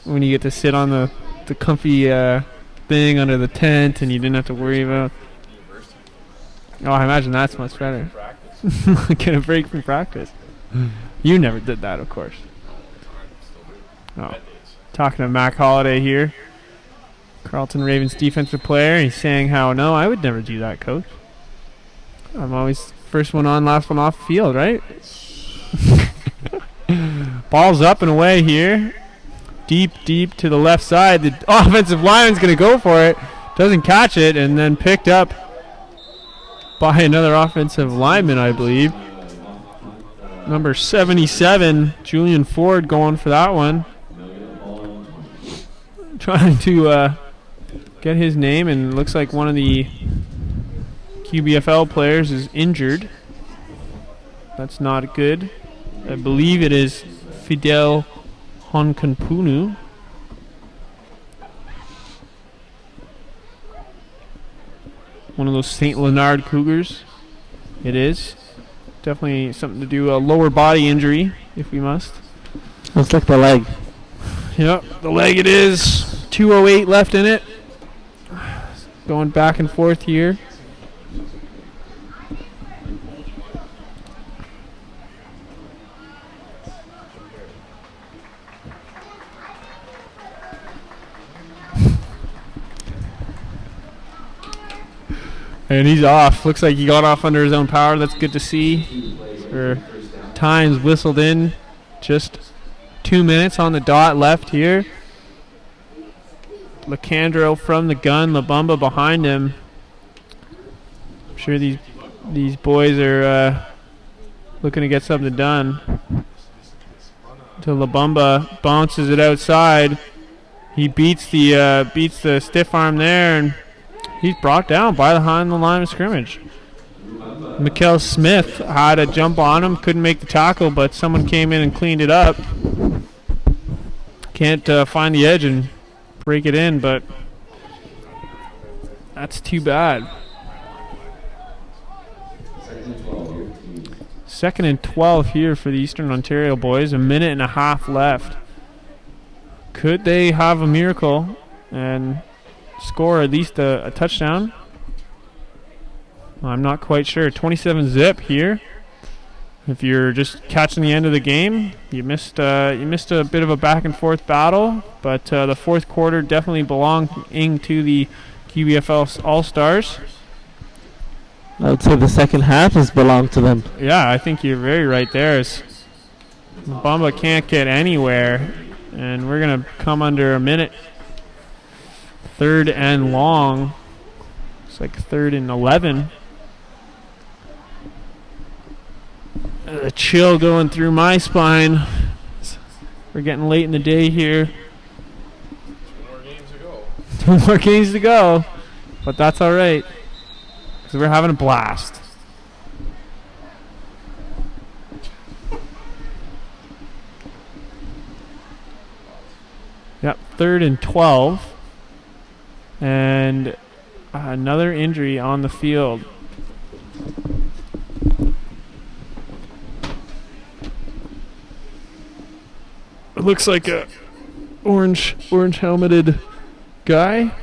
When you get to sit on the comfy thing under the tent and you didn't have to worry about... Oh, I imagine that's much better. Get a break from practice. You never did that, of course. Oh. Talking to Mac Holliday here. Carleton Ravens defensive player. He's saying how, no, I would never do that, coach. I'm always first one on, last one off the field, right? Ball's up and away here. Deep to the left side. The offensive lineman's going to go for it. Doesn't catch it, and then picked up by another offensive lineman, I believe. Number 77, Julian Ford, going for that one. Trying to get his name, and looks like one of the QBFL players is injured. That's not good. I believe it is Fidel Honkanpunu. One of those St. Leonard Cougars. It is. Definitely something to do, a lower body injury, if we must. Looks like the leg. Yep, the leg it is. 2:08 left in it. Going back and forth here. And he's off. Looks like he got off under his own power. That's good to see. Times whistled in. Just 2 minutes on the dot left here. Lacandro from the gun. Labumba behind him. I'm sure these boys are looking to get something done. To Labumba, bounces it outside. He beats the stiff arm there, and he's brought down behind the line of scrimmage. Mikkel Smith had a jump on him, couldn't make the tackle, but someone came in and cleaned it up. Can't find the edge and break it in, but that's too bad. Second and 12 here for the Eastern Ontario boys. 1.5 minutes left. Could they have a miracle and score at least a touchdown? I'm not quite sure. 27 zip here. If you're just catching the end of the game, you missed a bit of a back and forth battle, but the fourth quarter definitely belonging to the QBFL All-Stars. I would say the second half has belonged to them. Yeah, I think you're very right there. Bamba can't get anywhere, and we're going to come under 1 minute 3rd and long. It's like 3rd and 11. A chill going through my spine. We're getting late in the day here. 2 more games to go. 2 more games to go. But that's all right. Because we're having a blast. Yep, 3rd and 12. And another injury on the field. It looks like a orange helmeted guy.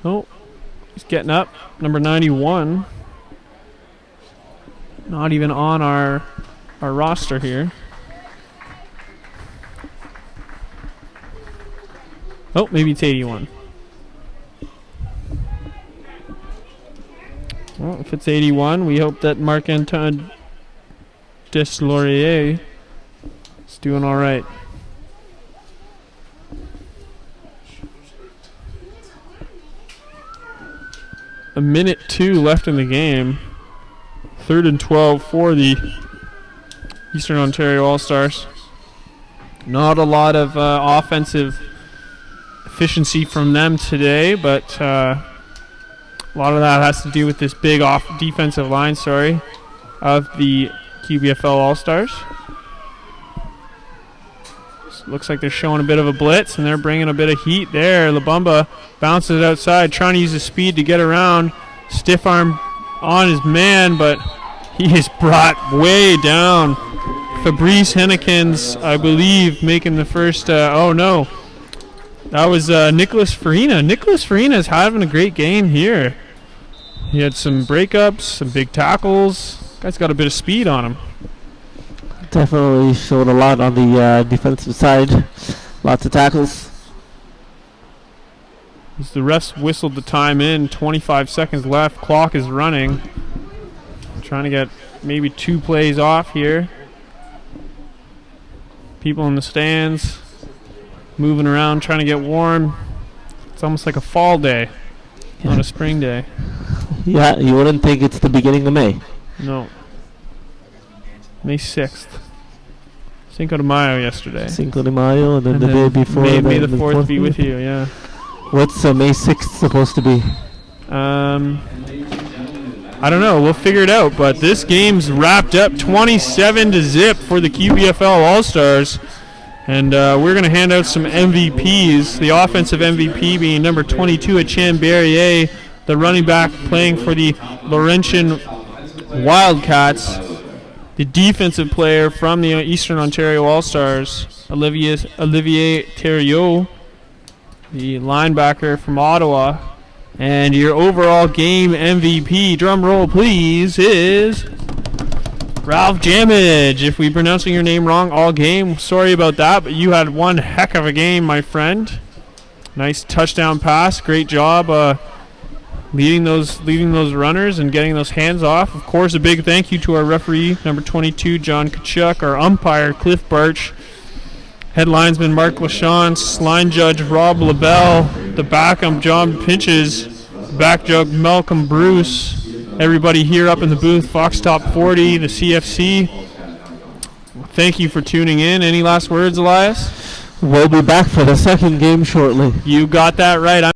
Oh, he's getting up. Number 91. Not even on our roster here. Oh, maybe it's 81. Well, if it's 81, we hope that Marc-Antoine Deslauriers is doing all right. A minute 2 left in the game. 3rd and 12 for the Eastern Ontario All-Stars. Not a lot of offensive efficiency from them today, but a lot of that has to do with this big defensive line, of the QBFL All-Stars. Looks like they're showing a bit of a blitz, and they're bringing a bit of heat there. Labumba bounces it outside, trying to use his speed to get around. Stiff arm on his man, but he is brought way down. Fabrice Hennekins, I believe, making the first. Oh no, that was Nicholas Farina. Nicholas Farina is having a great game here. He had some breakups, some big tackles. Guy's got a bit of speed on him. Definitely showed a lot on the defensive side. Lots of tackles. As the refs whistled the time in, 25 seconds left. Clock is running. Trying to get maybe 2 plays off here. People in the stands moving around, trying to get warm. It's almost like a fall day on a spring day. Yeah, you wouldn't think it's the beginning of May. No. May 6th. Cinco de Mayo yesterday. Cinco de Mayo, and then the day before. May the 4th be with you, yeah. What's May 6th supposed to be? I don't know. We'll figure it out. But this game's wrapped up 27-0 for the QBFL All-Stars. And we're going to hand out some MVPs. The offensive MVP being number 22 Etienne Barrier, the running back playing for the Laurentian Wildcats. The defensive player from the Eastern Ontario All-Stars, Olivier Thériault, the linebacker from Ottawa. And your overall game MVP, drum roll please, is Ralph Jamage. If we're pronouncing your name wrong all game, sorry about that, but you had one heck of a game, my friend. Nice touchdown pass, great job leading those runners and getting those hands off. Of course, a big thank you to our referee, number 22, John Kachuk, our umpire, Cliff Barch, head linesman, Mark Lachance, line judge, Rob LaBelle, the back ump, John Pinches, back judge, Malcolm Bruce, everybody here up in the booth, Fox Top 40, the CFC. Thank you for tuning in. Any last words, Elias? We'll be back for the second game shortly. You got that right.